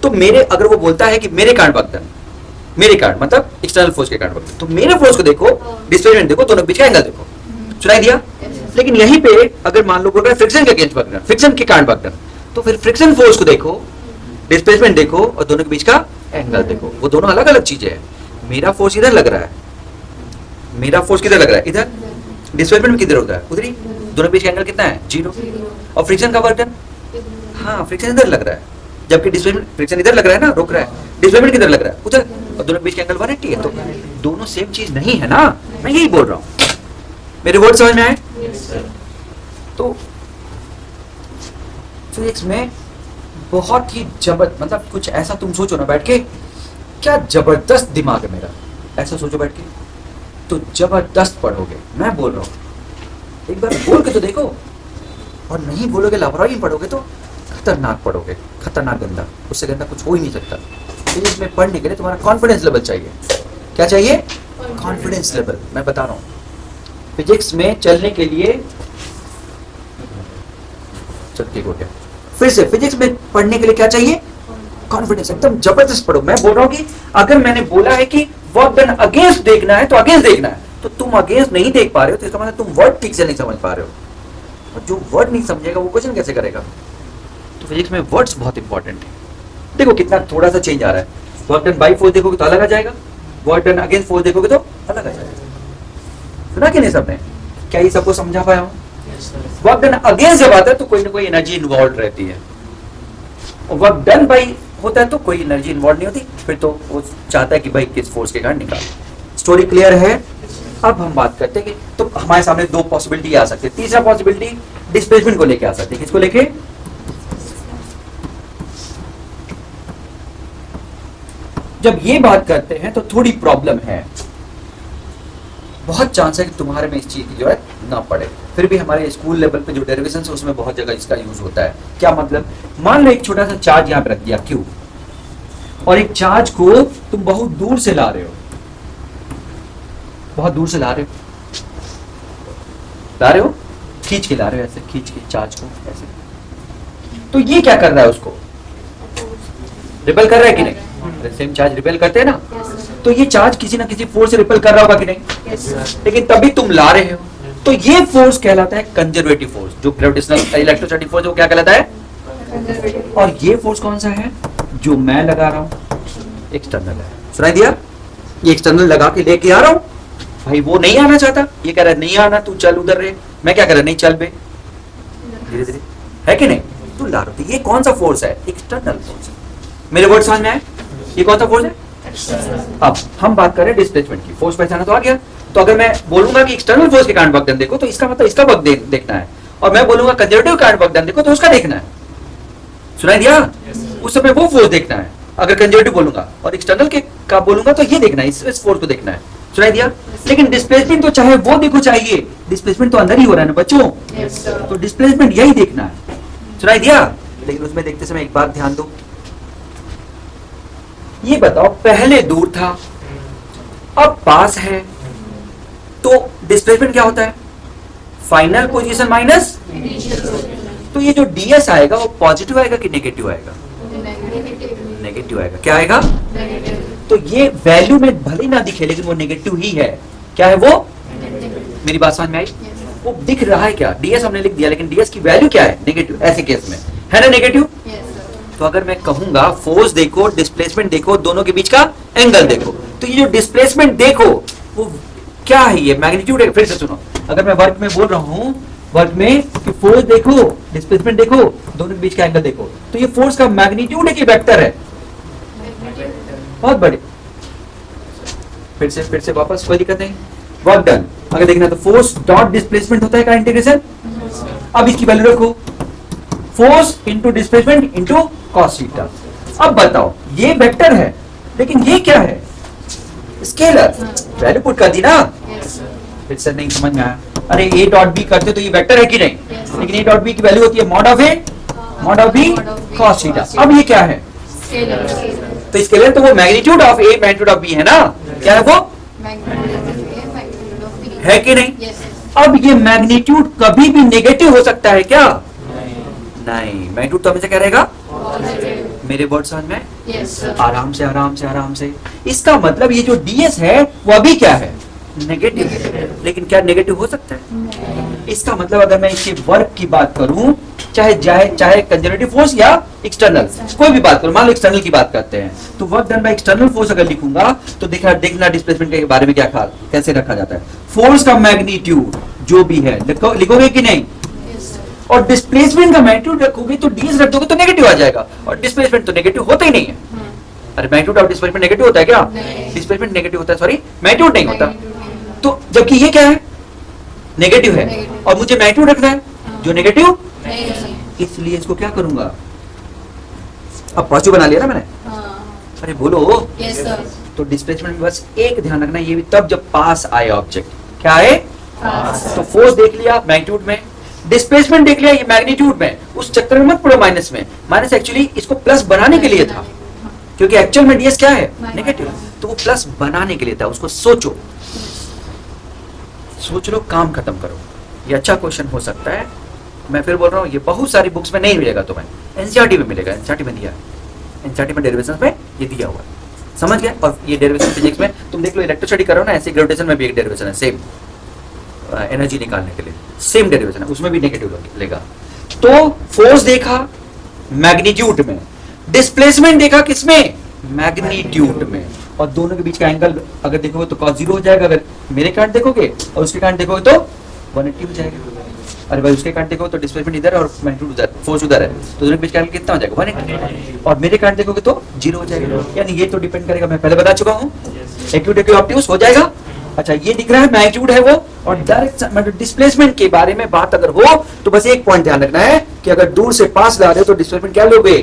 तो मेरे, अगर वो बोलता है कि मेरे कारण वर्क डन, मेरे कारण मतलब एक्सटर्नल फोर्स के कारण वर्क डन, तो मेरे फोर्स को देखो, डिस्प्लेसमेंट देखो, दोनों के बीच का एंगल देखो। सुनाई दिया? लेकिन यहीं पे अगर मान लो बोल रहा है फ्रिक्शन के अगेंस्ट वर्क डन, फ्रिक्शन के कारण वर्क डन, तो फिर फ्रिक्शन फोर्स को देखो, डिस्प्लेसमेंट देखो और दोनों के बीच का एंगल देखो। वो दोनों अलग अलग चीजें हैं। मेरा फोर्स इधर लग रहा है, मेरा फोर्स किधर लग रहा है, इधर। डिस्प्लेसमेंट किधर होता है, उधर ही। दोनों के बीच का एंगल कितना है, 0। और फ्रिक्शन का वर्क डन, हाँ फ्रिक्शन इधर लग रहा है, जबकि डिस्प्लेसमेंट, फ्रिक्शन इधर लग रहा है ना, रुक रहा है, डिस्प्लेसमेंट किधर लग रहा है, उधर। और दोनों के बीच का एंगल 180 है। तो दोनों सेम चीज नहीं है ना, मैं यही बोल रहा हूं। मेरे वर्ड समझ में आए? तो फिजिक्स में बहुत ही मतलब कुछ ऐसा तुम सोचो ना बैठ के, क्या जबरदस्त दिमाग है मेरा, ऐसा सोचो बैठ के तो जबरदस्त पढ़ोगे। मैं बोल रहा हूँ, एक बार बोल के तो देखो, और नहीं बोलोगे, लापरवाही पढ़ोगे तो खतरनाक पढ़ोगे, खतरनाक गंदा, उससे गंदा कुछ हो ही नहीं सकता। फिजिक्स में पढ़ने के लिए तुम्हारा कॉन्फिडेंस लेवल चाहिए। क्या चाहिए? Confidence level. मैं बता रहा हूँ, फिजिक्स में चलने के लिए, चल ठीक हो गया, फिर से फिजिक्स में पढ़ने के लिए क्या चाहिए? कॉन्फिडेंस। एकदम जबरदस्त पढ़ो। मैं बोल रहा हूँ कि अगर मैंने बोला है कि वर्क डन अगेंस्ट देखना है तो अगेंस्ट देखना है, तो तुम अगेंस्ट नहीं देख पा रहे हो, तो इसका मतलब तुम वर्ड ठीक से नहीं समझ पा रहे हो, और जो वर्ड नहीं समझेगा वो क्वेश्चन कैसे करेगा? तो फिजिक्स में वर्ड्स बहुत इंपॉर्टेंट है। देखो कितना थोड़ा सा चेंज आ रहा है। वर्क डन बाय फोर्स देखोगे तो अलग आ जाएगा, वर्क डन अगेंस्ट फोर्स देखोगे तो अलग आ जाएगा। सुना कि नहीं सबने? क्या ये सबको समझा पाया हूँ? वर्क डन अगेंस्ट जब आता है तो कोई ना कोई एनर्जी इन्वॉल्व रहती है, और वर्क डन बाय होता है तो कोई एनर्जी इन्वॉल्व नहीं होती, फिर तो वो चाहता है कि भाई किस फोर्स के कारण निकाल। स्टोरी क्लियर है? अब हम बात करते हैं कि तो हमारे सामने दो पॉसिबिलिटी आ सकती है। तीसरा पॉसिबिलिटी डिस्प्लेसमेंट को लेके आ सकती है। किसको लेके? जब ये बात करते हैं तो थोड़ी प्रॉब्लम है, बहुत चांस है कि तुम्हारे में इस चीज की जरूरत ना पड़े, फिर भी हमारे स्कूल लेवल पे जो डेरिवेशंस है उसमें बहुत जगह इसका यूज होता है। क्या मतलब? मान लो एक छोटा सा चार्ज यहाँ पे रख दिया Q, और एक चार्ज को तुम बहुत दूर से ला रहे हो, बहुत दूर से ला रहे हो, खींच के ला रहे हो, ऐसे खींच के चार्ज को ऐसे। तो ये क्या कर रहा है? उसको रिपेल कर रहा है कि नहीं? सेम चार्ज रिपेल करते हैं ना, तो ये चार्ज किसी ना किसी फोर्स से रिपेल कर रहा होगा कि नहीं? लेकिन तभी तुम ला रहे हो, तो ये फोर्स कहलाता है कंजर्वेटिव फोर्स। जो ग्रेविटेशनल इलेक्ट्रोस्टैटिक फोर्स है वो क्या कहलाता है? और ये फोर्स कौन सा है जो मैं लगा रहा हूं? एक्सटर्नल है। सुनाई दिया? ये एक्सटर्नल लगा के लेके आ रहा हूं, भाई वो नहीं आना चाहता, ये कह रहा है नहीं आना, तू चल उधर रहे। मैं क्या कर रहा, नहीं चल बे, धीरे धीरे, है कि नहीं? तू ला रहा। ये कौन सा फोर्स है? External force. मेरे वर्ड समझ में आए? ये कौन सा फोर्स है? अब हम बात करें डिस्प्लेसमेंट की। फोर्स पहचाना तो आ गया, तो अगर मैं बोलूंगा कि एक्सटर्नल फोर्स के कारण वर्क डन देखो तो इसका मतलब इसका वर्क देखना है, और मैं बोलूंगा कंजर्वेटिव कारण वर्क डन देखो तो उसका देखना है। सुनाई दिया? उस समय वो फोर्स देखना है अगर कंजर्वेटिव बोलूंगा, और एक्सटर्नल के का बोलूंगा तो ये देखना है, इस फोर्स को देखना है। सुनाई दिया? लेकिन डिस्प्लेसमेंट तो चाहे वो देखो चाहिए, डिस्प्लेसमेंट तो अंदर ही हो रहा है ना बच्चों, तो डिस्प्लेसमेंट यही देखना है। सुनाई दिया? लेकिन उसमें देखते समय एक बात ध्यान दो, ये बताओ पहले दूर था अब पास है, तो डिस्प्लेसमेंट क्या होता है? फाइनल पोजीशन माइनस, तो ये जो ds आएगा वो पॉजिटिव आएगा कि नेगेटिव आएगा? नेगेटिव आएगा। क्या आएगा? तो ये वैल्यू में भले ना दिखे लेकिन वो नेगेटिव ही है। क्या है वो? मेरी बात समझ में आई? वो दिख रहा है क्या? ds हमने लिख दिया लेकिन ds की वैल्यू क्या है? नेगेटिव। ऐसे केस में है ना नेगेटिव। तो अगर मैं कहूंगा फोर्स देखो डिस्प्लेसमेंट देखो दोनों के बीच का एंगल देखो, तो ये जो डिस्प्लेसमेंट देखो वो क्या है? ये मैग्नीट्यूड है। फिर से सुनो, अगर मैं वर्क में बोल रहा हूं, वर्क में कि फोर्स देखो डिस्प्लेसमेंट देखो दोनों के बीच का एंगल देखो, तो ये फोर्स का मैग्नीट्यूड है कि वेक्टर है? बहुत बड़े। फिर से वापस, कोई दिक्कत नहीं। वर्क डन अगर देखना तो फोर्स डॉट डिस्प्लेसमेंट होता है का इंटीग्रेशन। अब इसकी वैल्यू रखो, force into displacement into cos theta. अब बताओ ये वेक्टर है लेकिन ये क्या है? स्केलर। वैल्यू पुट कर दी ना। फिर से नहीं समझ में आया? अरे ए डॉट बी करते तो ये वेक्टर है कि नहीं? लेकिन ए डॉट बी की वैल्यू होती है mod of A mod of B cos theta. अब ये क्या है? तो स्केलर तो वो magnitude of A magnitude of B है ना। क्या है वो? है कि नहीं? अब ये मैग्नीट्यूड कभी भी नेगेटिव हो सकता है क्या? नहीं, मैग्नीट्यूड तो हमेशा क्या रहेगा? मेरे वर्ड समझ में? आराम से आराम से आराम से। इसका मतलब ये जो ds है वो अभी क्या है? नेगेटिव है। लेकिन क्या नेगेटिव हो सकता है? इसका मतलब अगर मैं इसके वर्क की बात करूं, चाहे कंजर्वेटिव फोर्स या एक्सटर्नल, कोई भी बात करूं, मान लो एक्सटर्नल की बात करते हैं, तो work done by external force अगर लिखूंगा तो देखना डिस्प्लेसमेंट के बारे में क्या ख्याल कैसे रखा जाता है? फोर्स का मैग्नीट्यूड जो भी है लिखोगे कि नहीं? और डिस्प्लेसमेंट का मैग्नीट्यूड रखोगे तो ds रख दोगे तो नेगेटिव आ जाएगा, और डिस्प्लेसमेंट तो नेगेटिव होता ही नहीं है। अरे मैग्नीट्यूड ऑफ डिस्प्लेसमेंट नेगेटिव होता है क्या? डिस्प्लेसमेंट नेगेटिव होता है, सॉरी मैग्नीट्यूड नहीं होता। तो जबकि ये क्या है? नेगेटिव है, और मुझे मैग्नीट्यूड रखना है जो नेगेटिव, इसलिए इसको क्या करूंगा? अब पॉजिटिव बना लिया ना मैंने। अरे बोलो। तो डिस्प्लेसमेंट में बस एक ध्यान रखना, ये भी तब जब पास आए ऑब्जेक्ट। क्या आए? तो फोर्स देख लिया मैग्नीट्यूड में, डिस्प्लेसमेंट देख लिया ये मैग्नीट्यूड में, उस चक्कर में मत पड़ो माइनस में। माइनस एक्चुअली इसको प्लस बनाने के लिए था, क्योंकि एक्चुअल में ds क्या है? नेगेटिव, तो वो प्लस बनाने के लिए था। उसको सोचो, सोच लो, काम खत्म करो। ये अच्छा क्वेश्चन हो सकता है। मैं फिर बोल रहा हूँ ये बहुत सारी बुक्स में नहीं मिलेगा तुम्हें, एनसीईआरटी में मिलेगा। एनसीईआरटी में दिया है, एनसीईआरटी में डेरिवेशंस में ये दिया हुआ है, समझ गए? और ये डेरिवेशन फिजिक्स में तुम देख लो, इलेक्ट्रोस्टैटिक करो ना, ऐसे ग्रेविटेशन में भी एक डेरिवेशन है सेम, एनर्जी निकालने के लिए सेम डेरिवेशन है, उसमें भी नेगेटिव लेगा। तो फोर्स देखा मैग्नीट्यूड में, डिस्प्लेसमेंट देखा किसमें? मैग्नीट्यूड में, और दोनों के बीच का एंगल अगर देखोगे तो cos 0 हो जाएगा, अगर मेरे कांट देखोगे और उसके कांट देखोगे तो 180 हो जाएगा। अरे भाई उसके कांट देखोगे तो डिस्प्लेसमेंट इधर और मैग्नीट्यूड उधर, फोर्स उधर है, तो दोनों के बीच का एंगल कितना हो जाएगा? 180। और मेरे कांट देखोगे तो 0 हो जाएगा। यानी ये तो डिपेंड करेगा, मैं पहले बता चुका हूँ, एक्यूट एक्यू ऑब्ट्यूज हो जाएगा। अच्छा ये दिख रहा है मैग्नीट्यूड है वो, और डायरेक्ट मतलब डिस्प्लेसमेंट के बारे में बात अगर हो तो बस एक पॉइंट ध्यान रखना है कि अगर दूर से पास ला रहे हो तो डिस्प्लेसमेंट क्या लोगे?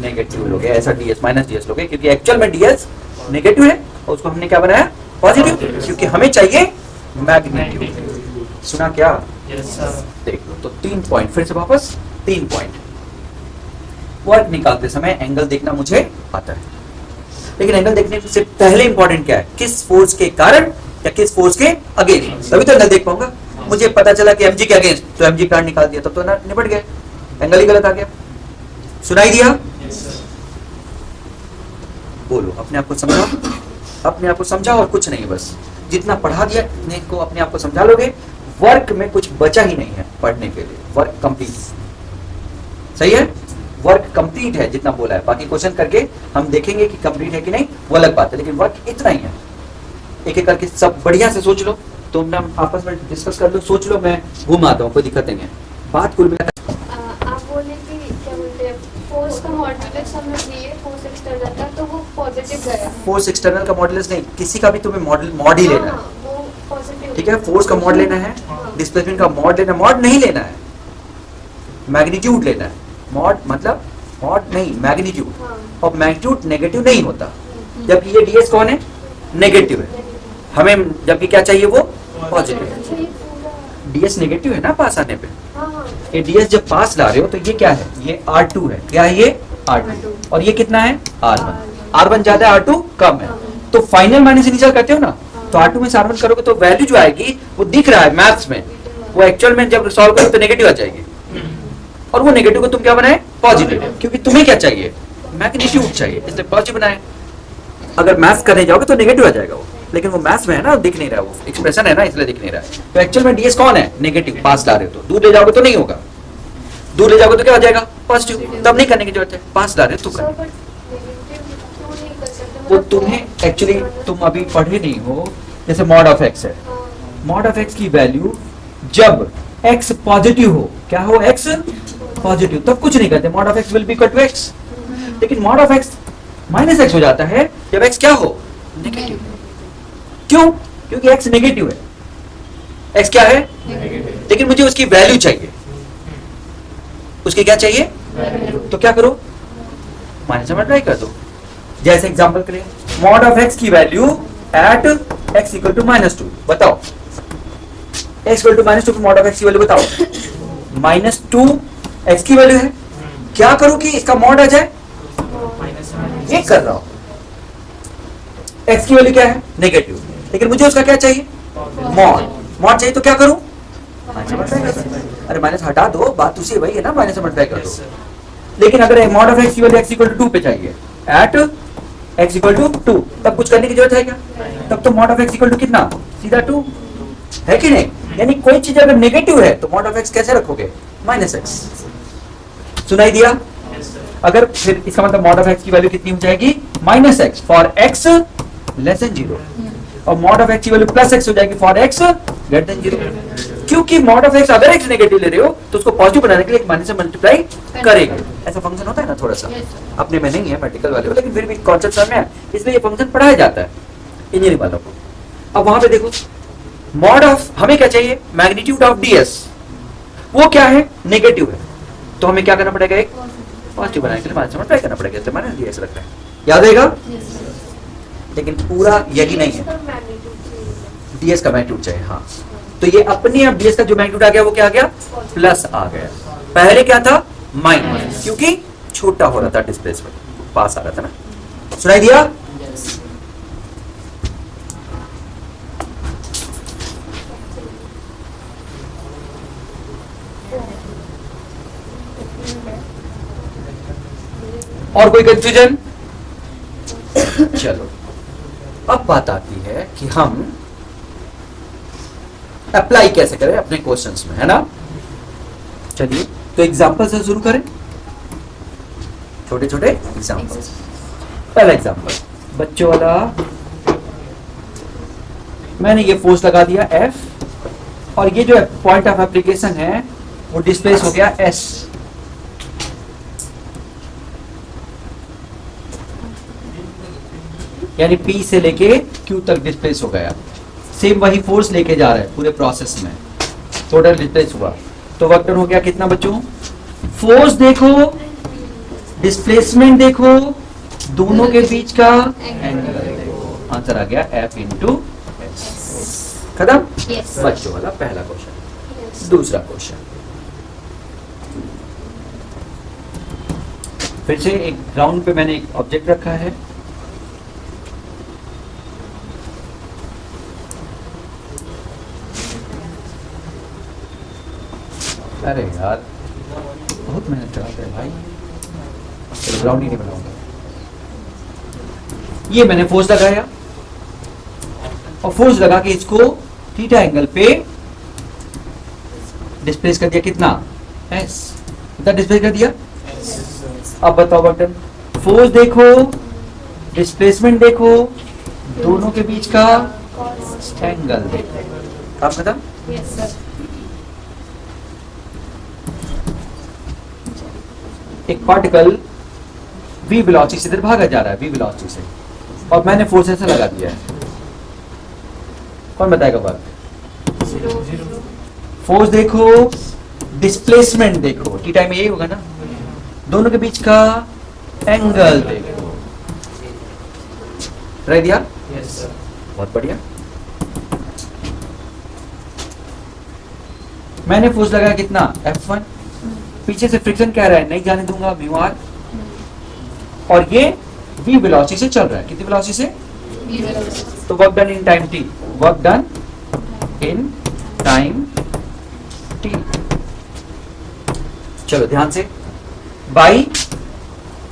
नेगेटिव लोगे, ऐसा ds माइनस ds लोगे, क्योंकि एक्चुअल में ds नेगेटिव है और उसको हमने क्या बनाया? पॉजिटिव, क्योंकि हमें चाहिए मैग्नीट्यूड। सुना क्या? देख लो, तो 3 पॉइंट, फिर से वापस 3 पॉइंट। वर्क निकालते समय एंगल देखना मुझे आता है, लेकिन एंगल देखने से पहले इंपॉर्टेंट क्या है? किस फोर्स के कारण या किस फोर्स के अगेंस्ट, तभी तो एंगल देख पाऊंगा। मुझे पता चला कि mg के अगेंस्ट, तो mg कांड निकाल दिया, तब तो निपट गए, एंगल ही गलत आ गया। सुनाई दिया? बोलो, अपने आप को समझाओ, अपने आप को समझाओ और कुछ नहीं, बस जितना पढ़ा दिया इतने को अपने आप को समझा लोगे। वर्क में कुछ बचा ही नहीं है पढ़ने के लिए, वर्क कंप्लीट। सही है, वर्क कंप्लीट है जितना बोला है, बाकी क्वेश्चन करके हम देखेंगे कि कंप्लीट है कि नहीं, वो अलग बात है, लेकिन वर्क इतना ही है। एक एक करके सब बढ़िया से सोच लो, तुम ना आपस में डिस्कस कर लो, सोच लो, मैं घूम आता हूँ, कोई दिक्कत नहीं है। बात कुल मिला आप बोले कि क्या बोलते हैं, फोर्स का मॉड्यूलस हमने लिए, फोर्स एक्सटर्नल का, तो वो पॉजिटिव गया। फोर्स एक्सटर्नल का मॉडुलस नहीं, किसी का भी तुम्हें मॉड ही लेना है। वो पॉजिटिव ठीक है, फोर्स का मॉड लेना है, डिस्प्लेसमेंट का मॉड लेना, मॉड नहीं लेना है, मैग्नीट्यूड लेना है। मॉड मतलब मॉड नहीं, मैग्नीट्यूड। हाँ। और मैग्नीट्यूड नेगेटिव नहीं होता, जबकि ये ds कौन है, नेगेटिव है। हमें जबकि क्या चाहिए, वो पॉजिटिव है। अच्छा, ये पूरा ds नेगेटिव है ना पास आने पे, हाँ हाँ ये ds जब पास ला रहे हो तो ये क्या है, ये R2 है। क्या है ये, R2। और ये कितना है, R1। R1 ज्यादा है, R2 कम है। तो फाइनल माइनस इनिशियल करते हो ना, तो R2 में से R1 करोगे तो वैल्यू जो आएगी वो दिख रहा है मैथ्स में, वो एक्चुअल में जब सॉल्व करोगे तो नेगेटिव आ जाएगी। और वो नेगेटिव को तुम क्या बनाए, पॉजिटिव, क्योंकि तुम्हें क्या चाहिए, मैग्नीट्यूड चाहिए, इसलिए पॉजिटिव बनाए। अगर मैथ्स करने जाओगे तो नेगेटिव आ जाएगा वो, लेकिन वो मैथ्स में है ना, दिख नहीं रहा, वो एक्सप्रेशन है ना, इसलिए दिख नहीं रहा है। तो एक्चुअल में ds कौन है, नेगेटिव, पास ला रहे हो तो। दूर ले जाओगे तो नहीं होगा, दूर ले जाओगे तो क्या हो जाएगा, पॉजिटिव। तब नहीं करने की जरूरत है, पास ला रहे हो तो सर, कर। बट नेगेटिव क्यों नहीं कर सकते? वो मतलब तुम्हें तो- एक्चुअली, तुम अभी पढ़े नहीं हो, जैसे मॉड ऑफ x है, हाँ, मॉड ऑफ x की वैल्यू जब x पॉजिटिव हो, क्या हो, x पॉजिटिव, तब कुछ नहीं करते, mod of x will be equal to x। लेकिन mod of x minus x हो जाता है जब x क्या हो, नेगेटिव। क्यों, क्योंकि x नेगेटिव है, x क्या है, लेकिन मुझे उसकी वैल्यू चाहिए, उसकी क्या चाहिए, तो क्या करो, माइनस से मल्टीप्लाई कर दो। जैसे एग्जांपल के लिए मॉड ऑफ x की value at x equal to -2, बताओ x equal to -2 mod of x की वैल्यू बताओ, -2 x की वैल्यू है। क्या करूं कि इसका मॉड आ जाए, ये कर रहा हूं। x की वैल्यू क्या है, नेगेटिव, लेकिन मुझे उसका क्या चाहिए, मॉड। मॉड चाहिए तो क्या करूं, माइनस से मल्टीप्लाई कर दो। अरे माइनस हटा दो, बात उसी वही है ना, माइनस से मल्टीप्लाई कर दो। लेकिन अगर मॉड ऑफ x की वैल्यू x इक्वल टू 2 पे चाहिए, एट x इक्वल टू 2, तब कुछ करने की जरूरत है क्या, तब तो mod of x equal to कितना, सीधा 2 है कि नहीं। यानी कोई चीज अगर नेगेटिव है तो मॉड ऑफ x कैसे रखोगे, -x। सुनाई दिया, अगर फिर इसका मतलब मॉड ऑफ x की वैल्यू कितनी हो जाएगी, -x for x less than 0, और मॉड ऑफ x की वैल्यू +x हो जाएगी फॉर x ग्रेटर देन 0। क्योंकि मॉड ऑफ x अगर x नेगेटिव ले रहे हो तो उसको पॉजिटिव बनाने के लिए एक माइनस से मल्टीप्लाई करेंगे। ऐसा फंक्शन होता है ना, थोड़ा सा अपने में नहीं है प्रैक्टिकल वाले, लेकिन फिर भी कॉन्सेप्ट समझ में है, इसलिए ये फंक्शन पढ़ाया जाता है इंजीनियरिंग वालों को। अब वहां पे देखो, मॉड ऑफ, हमें क्या चाहिए, मैग्नीट्यूड ऑफ ds, वो क्या है, नेगेटिव है, तो हमें क्या करना पड़ेगा, एक पॉजिटिव बनाने के लिए माइनस से मल्टीप्लाई करना पड़ेगा, तो माइनस ds रखना है, याद रहेगा। लेकिन पूरा यही नहीं है, इसका magnitude चाहिए। ds का मैग्नीट्यूड चाहिए, हाँ। तो ये अपने आप ds का जो मैग्नीट्यूड आ गया वो क्या आ गया, प्लस आ गया। पहले क्या था, माइनस, क्योंकि छोटा हो रहा था डिस्प्लेसमेंट, पास आ रहा था ना। सुनाई दिया, और कोई कंफ्यूजन। चलो अब बात आती है कि हम अप्लाई कैसे करें अपने क्वेश्चंस में, है ना। चलिए तो एग्जांपल से शुरू करें, छोटे छोटे एग्जांपल्स। पहला एग्जांपल बच्चों वाला, मैंने ये फोर्स लगा दिया F, और ये जो पॉइंट ऑफ एप्लीकेशन है वो डिस्प्लेस हो गया S। यानी P से लेके Q तक डिस्प्लेस हो गया। सेम वही फोर्स लेके जा रहा है पूरे प्रोसेस में, टोटल डिस्प्लेस हुआ। तो वर्क डन हो गया कितना बच्चों, फोर्स देखो, डिस्प्लेसमेंट देखो, दोनों के बीच का एंगल देखो, आंसर आ गया F इंटू एस। खत्म। Yes. बच्चों वाला पहला क्वेश्चन। Yes. दूसरा क्वेश्चन, फिर से एक ग्राउंड पे मैंने एक ऑब्जेक्ट रखा है, अरे यार बहुत मेहनत कराते हैं भाई, चलो ग्राउंड ही नहीं बनाऊंगा। ये मैंने फोर्स लगाया, और फोर्स लगा के इसको थीटा एंगल पे डिस्प्लेस कर दिया, कितना, S, कितना डिस्प्लेस कर दिया। अब बताओ बटन, फोर्स देखो, डिस्प्लेसमेंट देखो, दोनों के बीच का एंगल देखो। काम खत्म। Yes, sir. एक पार्टिकल v वेलोसिटी से इधर भागा जा रहा है, v वेलोसिटी से, और मैंने फोर्स ऐसा लगा दिया है। कौन बताएगा बात, फोर्स देखो, डिस्प्लेसमेंट देखो, टी टाइम में यही होगा ना, दोनों के बीच का एंगल देखो। रह दिया? बहुत बढ़िया। मैंने फोर्स लगाया कितना? F1। पीछे से फ्रिक्शन कह रहा है नहीं जाने दूंगा, म्यू आर। और ये v वेलोसिटी से चल रहा है, कितनी वेलोसिटी से? तो work done in time t, work done in time t। चलो ध्यान से, by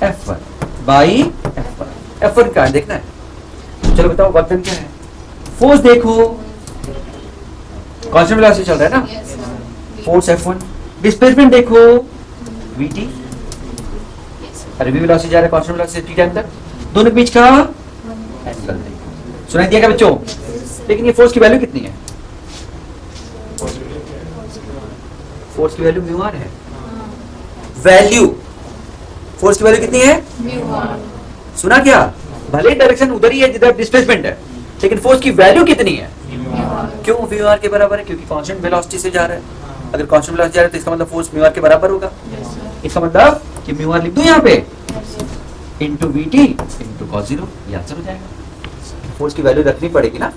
F1, by F1। F1 क्या है देखना है। चलो बताओ वर्क डन क्या है? फोर्स देखो, कांस्टेंट वेलोसिटी चल रहा है ना, फोर्स F1। डिस्प्लेसमेंट देखो, vt। अरे v वेलोसिटी जा रहा है कांस्टेंट वेलोसिटी t टाइम तक, दोनों के बीच का एंगल देखो। सुनाई दिया क्या बच्चों? लेकिन ये फोर्स की वैल्यू कितनी है? फोर्स की वैल्यू म्यू आर है। वैल्यू फोर्स की वैल्यू कितनी है? सुना क्या? भले डायरेक्शन उधर ही है जिधर डिस्प्लेसमेंट है, लेकिन फोर्स की वैल्यू कितनी है? क्यों? म्यू आर के बराबर है, क्योंकि कांस्टेंट वेलोसिटी से जा रहा है। अगर कांस्टेंट वेलोसिटी जा रहा है तो इसका मतलब फोर्स म्यू आर के बराबर होगा। इसका मतलब कि म्यू आर लिख दूं यहाँ पे into VT into cos zero, ये आंसर हो जाएगा। फोर्स की वैल्यू रखनी पड़ेगी ना।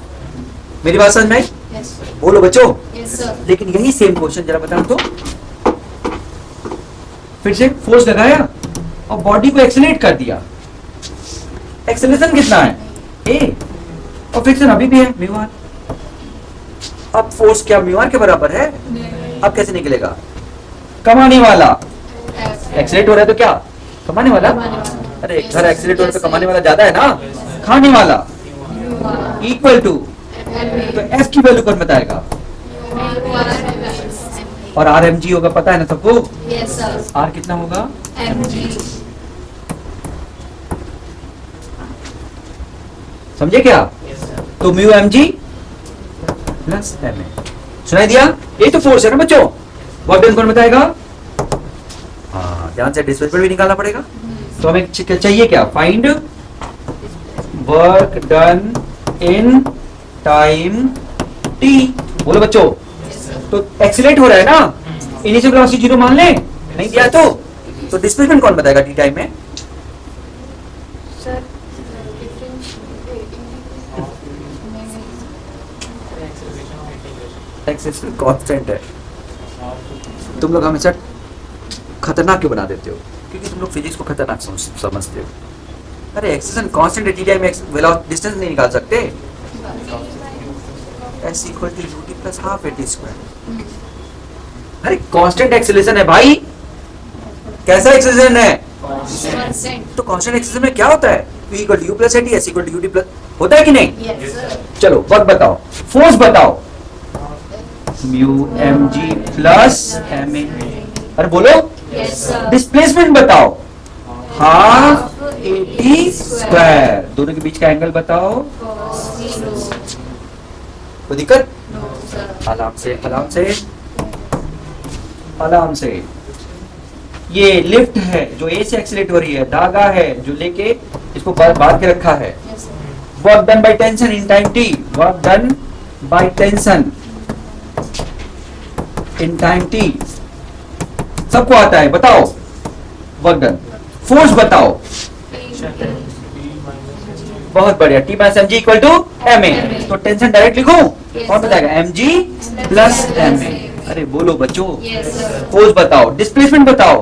मेरी बात समझ में आई? बोलो बच्चों। लेकिन यही सेम क्वेश्चन जरा बताओ तो, फिर से फोर्स लगाया और बॉडी को एक्सेलरेट कर दिया। एक्सेलरेशन कितना है? ए, और फ्रिक्शन अभी भी है म्यू आर। अब फोर्स क्या म्यू आर के बराबर है? अब कैसे निकलेगा? कमाने वाला एक्सेलरेट हो रहा है तो क्या कमाने वाला? अरे घर एक्सेलरेट हो रहा है तो कमाने वाला ज्यादा है ना, खाने वाला इक्वल टू, तो एफ की वैल्यू कौन बताएगा? और आर एम जी होगा, पता है ना सबको? आर कितना होगा? समझे क्या? तो mu M G plus M A. सुनाई दिया? यही तो फोर्स है ना बच्चों। वर्क डन कौन बताएगा? हाँ, ध्यान से डिस्प्लेसमेंट भी निकालना पड़ेगा। तो हमें चाहिए क्या? Find work done in time T. बोलो बच्चों। तो एक्सीलरेट हो रहा है ना, इनिशियल वेलोसिटी 0 मान ले, नहीं दिया तो डिस्प्लेसमेंट कौन बताएगा टी टाइम में? सर एक्सेलरेशन कांस्टेंट है। तुम लोग हमेशा खतरनाक क्यों बना देते हो? क्योंकि तुम लोग फिजिक्स को खतरनाक समझते हो। अरे एक्सेलरेशन कांस्टेंट है, टी टाइम में डिस्टेंस नहीं निकाल सकते। s equal to ut plus half at square. अरे कांस्टेंट एक्सेलरेशन है भाई। कैसा एक्सेलरेशन है? तो कांस्टेंट एक्सेलरेशन में क्या होता है? v equal to u plus at, s equal to ut plus, होता है कि नहीं? चलो वर्क बताओ, फोर्स बताओ। Mu M G plus M A. अरे बोलो। डिस्प्लेसमेंट बताओ। Half AT square. दोनों के बीच का एंगल बताओ। कोई दिक्कत? आराम से आराम से आराम से। ये लिफ्ट है जो ए से एक्सीलरेट हो रही है, धागा है जो लेके इसको बांध के रखा है। Work done by tension in time T, work done by tension in time T, सबको आता है, बताओ वर्क डन। फोर्स बताओ। बहुत बढ़िया, T minus M G equal to M A. तो टेंशन डायरेक्ट लिखूं? कौन बताएगा? M G plus M A. अरे बोलो बच्चों। फोर्स बताओ, डिस्प्लेसमेंट बताओ।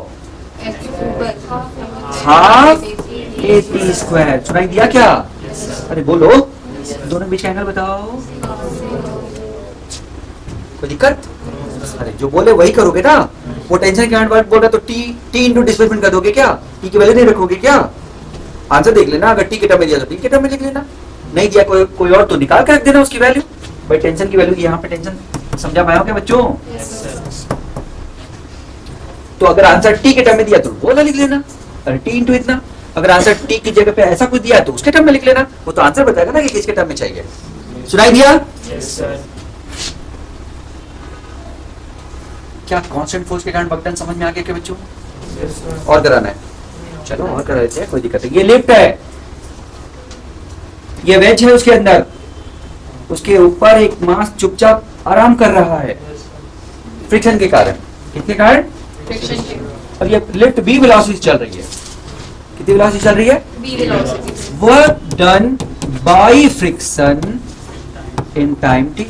Half A T square. सुनाई दिया क्या? अरे बोलो। दोनों बीच का एंगल बताओ। कोई दिक्कत? अरे जो बोले वही करोगे ना। वो टेंशन के वर्ड बोल रहा तो टी इंटू डिस्प्लेसमेंट कर दोगे क्या? टी की वैल्यू नहीं रखोगे क्या? आंसर देख लेना, अगर टी के टर्म में दिया तो टी के टर्म में लिख लेना, नहीं दिया कोई और तो निकाल के रख देना उसकी वैल्यू। भाई टेंशन की वैल्यू यहाँ पे टेंशन समझा पाया क्या बच्चों? तो अगर आंसर टी के टर्म में दिया तो वो वाला लिख लेना, अरे टी इंटू इतना। अगर आंसर टी की जगह पे ऐसा कुछ दिया तो उसके टर्म में लिख लेना, वो तो आंसर बताएगा ना कि किसके टर्म में चाहिए। सुनाई दिया? क्या कांस्टेंट फोर्स के कारण वर्क डन समझ में आ गया क्या बच्चों? और कराना है? चलो और करा देते हैं, कोई दिक्कत नहीं। ये लिफ्ट है, ये वेज है, उसके अंदर उसके ऊपर एक मास चुपचाप आराम कर रहा है फ्रिक्शन के कारण। किसके कारण? फ्रिक्शन के अब ये लिफ्ट बी वेलोसिटी चल रही है। कितनी वेलोसिटी चल रही है? B velocity work done by friction in time T.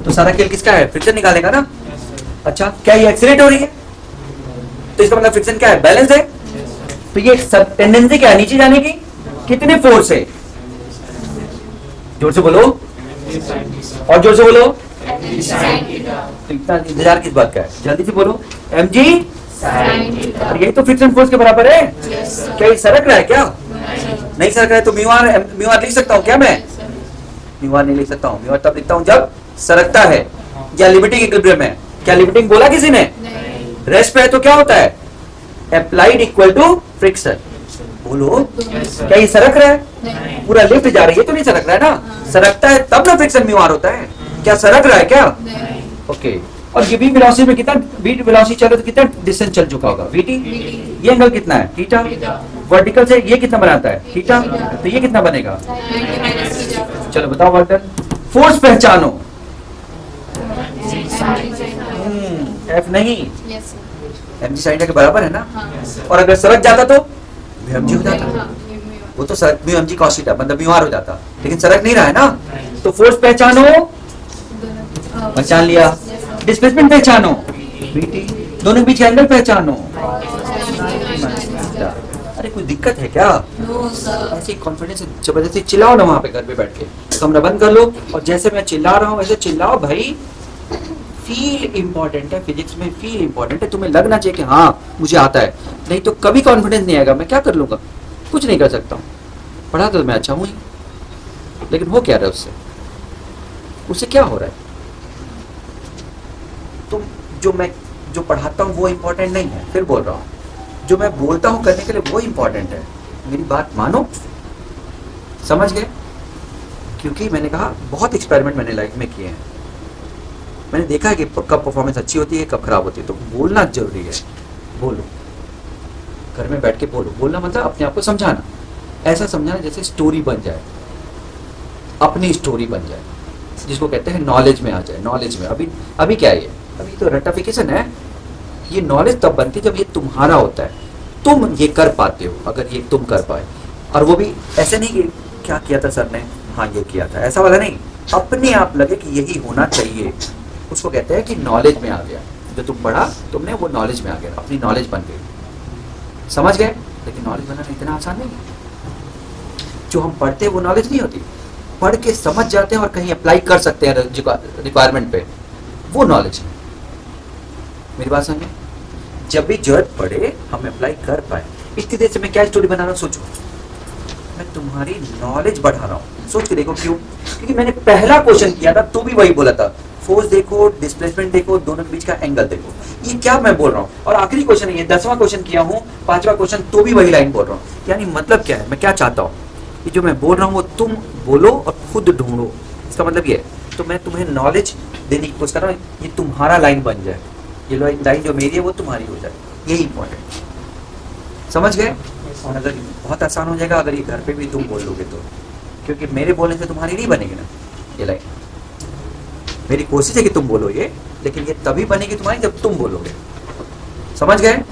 तो सारा खेल किसका है? फ्रिक्शन निकालेगा ना। अच्छा, क्या ये एक्सीलरेट हो रही है? तो इसका मतलब फ्रिक्शन क्या है? बैलेंस है। तो ये सब टेंडेंसी क्या है? नीचे जाने की। कितने फोर्स है? जोर से बोलो और जोर से बोलो। तो इतना इंतजार किस बात का है? जल्दी से बोलो। mg और यही तो फ्रिक्शन फोर्स के बराबर है। क्या ये सरक रहा है क्या? नहीं सरक रहा है तो म्यू आर लिख सकता हूँ क्या मैं? म्यू आर नहीं लिख सकता हूँ। म्यू आर तब लिखता हूँ जब सरकता है या लिमिटिंग इक्विलिब्रियम है। क्या लिमिटिंग बोला किसी ने? रेस्ट पे है तो क्या होता है? Applied equal to friction. बोलो, क्या ये सरक रहा है? पूरा लिफ्ट जा रही है तो नहीं सरक रहा है ना। सरकता है तब ना फ्रिक्शन म्यू आर होता है। क्या सरक रहा है क्या? ओके। और ये बी वेलोसिटी में कितना बी वेलोसिटी चल रहा है तो कितना डिस्टेंस चल चुका होगा? vt। ये एंगल कितना है? थीटा। वर्टिकल से ये कितना बनाता है? थीटा। तो ये कितना बनेगा? चलो बताओ वर्क डन। फोर्स पहचानो। एफ नहीं, mg sin थीटा के बराबर है ना। और अगर सरक जाता तो mg हो जाता। वो तो सरक mg cos थीटा मतलब म्यू आर हो जाता, लेकिन सरक नहीं रहा है ना। तो फोर्स पहचानो, पहचान लिया। डिस्प्लेसमेंट पहचानो, vt। दोनों के बीच का एंगल पहचानो। अरे कोई दिक्कत है क्या? ऐसे कॉन्फिडेंस से जबरदस्ती चिल्लाओ ना वहां पे घर पे बैठ के। कमरा बंद कर लो और जैसे मैं चिल्ला रहा हूँ वैसे चिल्लाओ भाई। फील इंपॉर्टेंट है फिजिक्स में। फील इंपॉर्टेंट है। तुम्हें लगना चाहिए कि हाँ मुझे आता है, नहीं तो कभी कॉन्फिडेंस नहीं आएगा। मैं क्या कर लूंगा? कुछ नहीं कर सकता हूँ। पढ़ा तो मैं अच्छा हूँ ही, लेकिन हो क्या रहा है उससे? उससे क्या हो रहा है? तुम जो पढ़ाता हूँ वो इंपॉर्टेंट नहीं है। फिर बोल रहा हूँ, जो मैं बोलता हूँ करने के लिए वो इंपॉर्टेंट है। मेरी बात मानो, समझ गए? क्योंकि मैंने कहा बहुत एक्सपेरिमेंट मैंने लाइफ में किए हैं। मैंने देखा है कि कब परफॉर्मेंस अच्छी होती है, कब खराब होती है। तो बोलना जरूरी है। बोलो, घर में बैठ के बोलो। बोलना मतलब अपने आप को समझाना। ऐसा समझाना जैसे स्टोरी बन जाए, अपनी स्टोरी बन जाए, जिसको कहते हैं नॉलेज में आ जाए। नॉलेज में अभी क्या है ये? अभी तो रट्टाफिकेशन है। ये नॉलेज तब बनती है जब ये तुम्हारा होता है, तुम ये कर पाते हो। अगर ये तुम कर पाए, और वो भी ऐसे नहीं कि क्या किया था सर ने, हाँ ये किया था, ऐसा वाला नहीं। अपने आप लगे कि यही होना चाहिए, उसको कहते हैं कि नॉलेज में आ गया। जो तुम पढ़ा तुमने, वो नॉलेज में आ गया, अपनी नॉलेज बन गई। समझ गए? लेकिन नॉलेज बनाना इतना आसान नहीं है। जो हम पढ़ते हैं वो नॉलेज नहीं होती। पढ़ के समझ जाते हैं और कहीं अप्लाई कर सकते हैं रिक्वायरमेंट पे, वो नॉलेज है। मेरी बात समझे? जब भी जरूरत पड़े हम अप्लाई कर पाए। इतनी देर से मैं क्या स्टोरी बना रहा हूँ सोचो। मैं तुम्हारी नॉलेज बढ़ा रहा हूँ। सोच के देखो क्यों? क्योंकि मैंने पहला क्वेश्चन किया था तो भी वही बोला था, फोर्स देखो, डिस्प्लेसमेंट देखो, दोनों के बीच का एंगल देखो। ये क्या मैं बोल रहा हूँ? और आखिरी क्वेश्चन है ये, 10वां क्वेश्चन किया हूँ, 5वां क्वेश्चन तो भी वही लाइन बोल रहा हूँ। यानी मतलब क्या है? मैं क्या चाहता हूँ? ये जो मैं बोल रहा हूँ वो तुम बोलो और खुद ढूंढो। इसका मतलब ये है। तो मैं तुम्हें नॉलेज देने की कोशिश कर रहा हूँ, ये तुम्हारा लाइन बन जाए। ये लाइन जो मेरी है वो तुम्हारी हो जाए। यही इंपॉर्टेंट। समझ गए? और अगर बहुत आसान हो जाएगा अगर ये घर पे भी तुम बोल लोगे तो, क्योंकि मेरे बोलने से तुम्हारी नहीं बनेगी ना ये लाइन। मेरी कोशिश है कि तुम बोलो ये, लेकिन ये तभी बनेगी तुम्हारी जब तुम बोलोगे। समझ गए?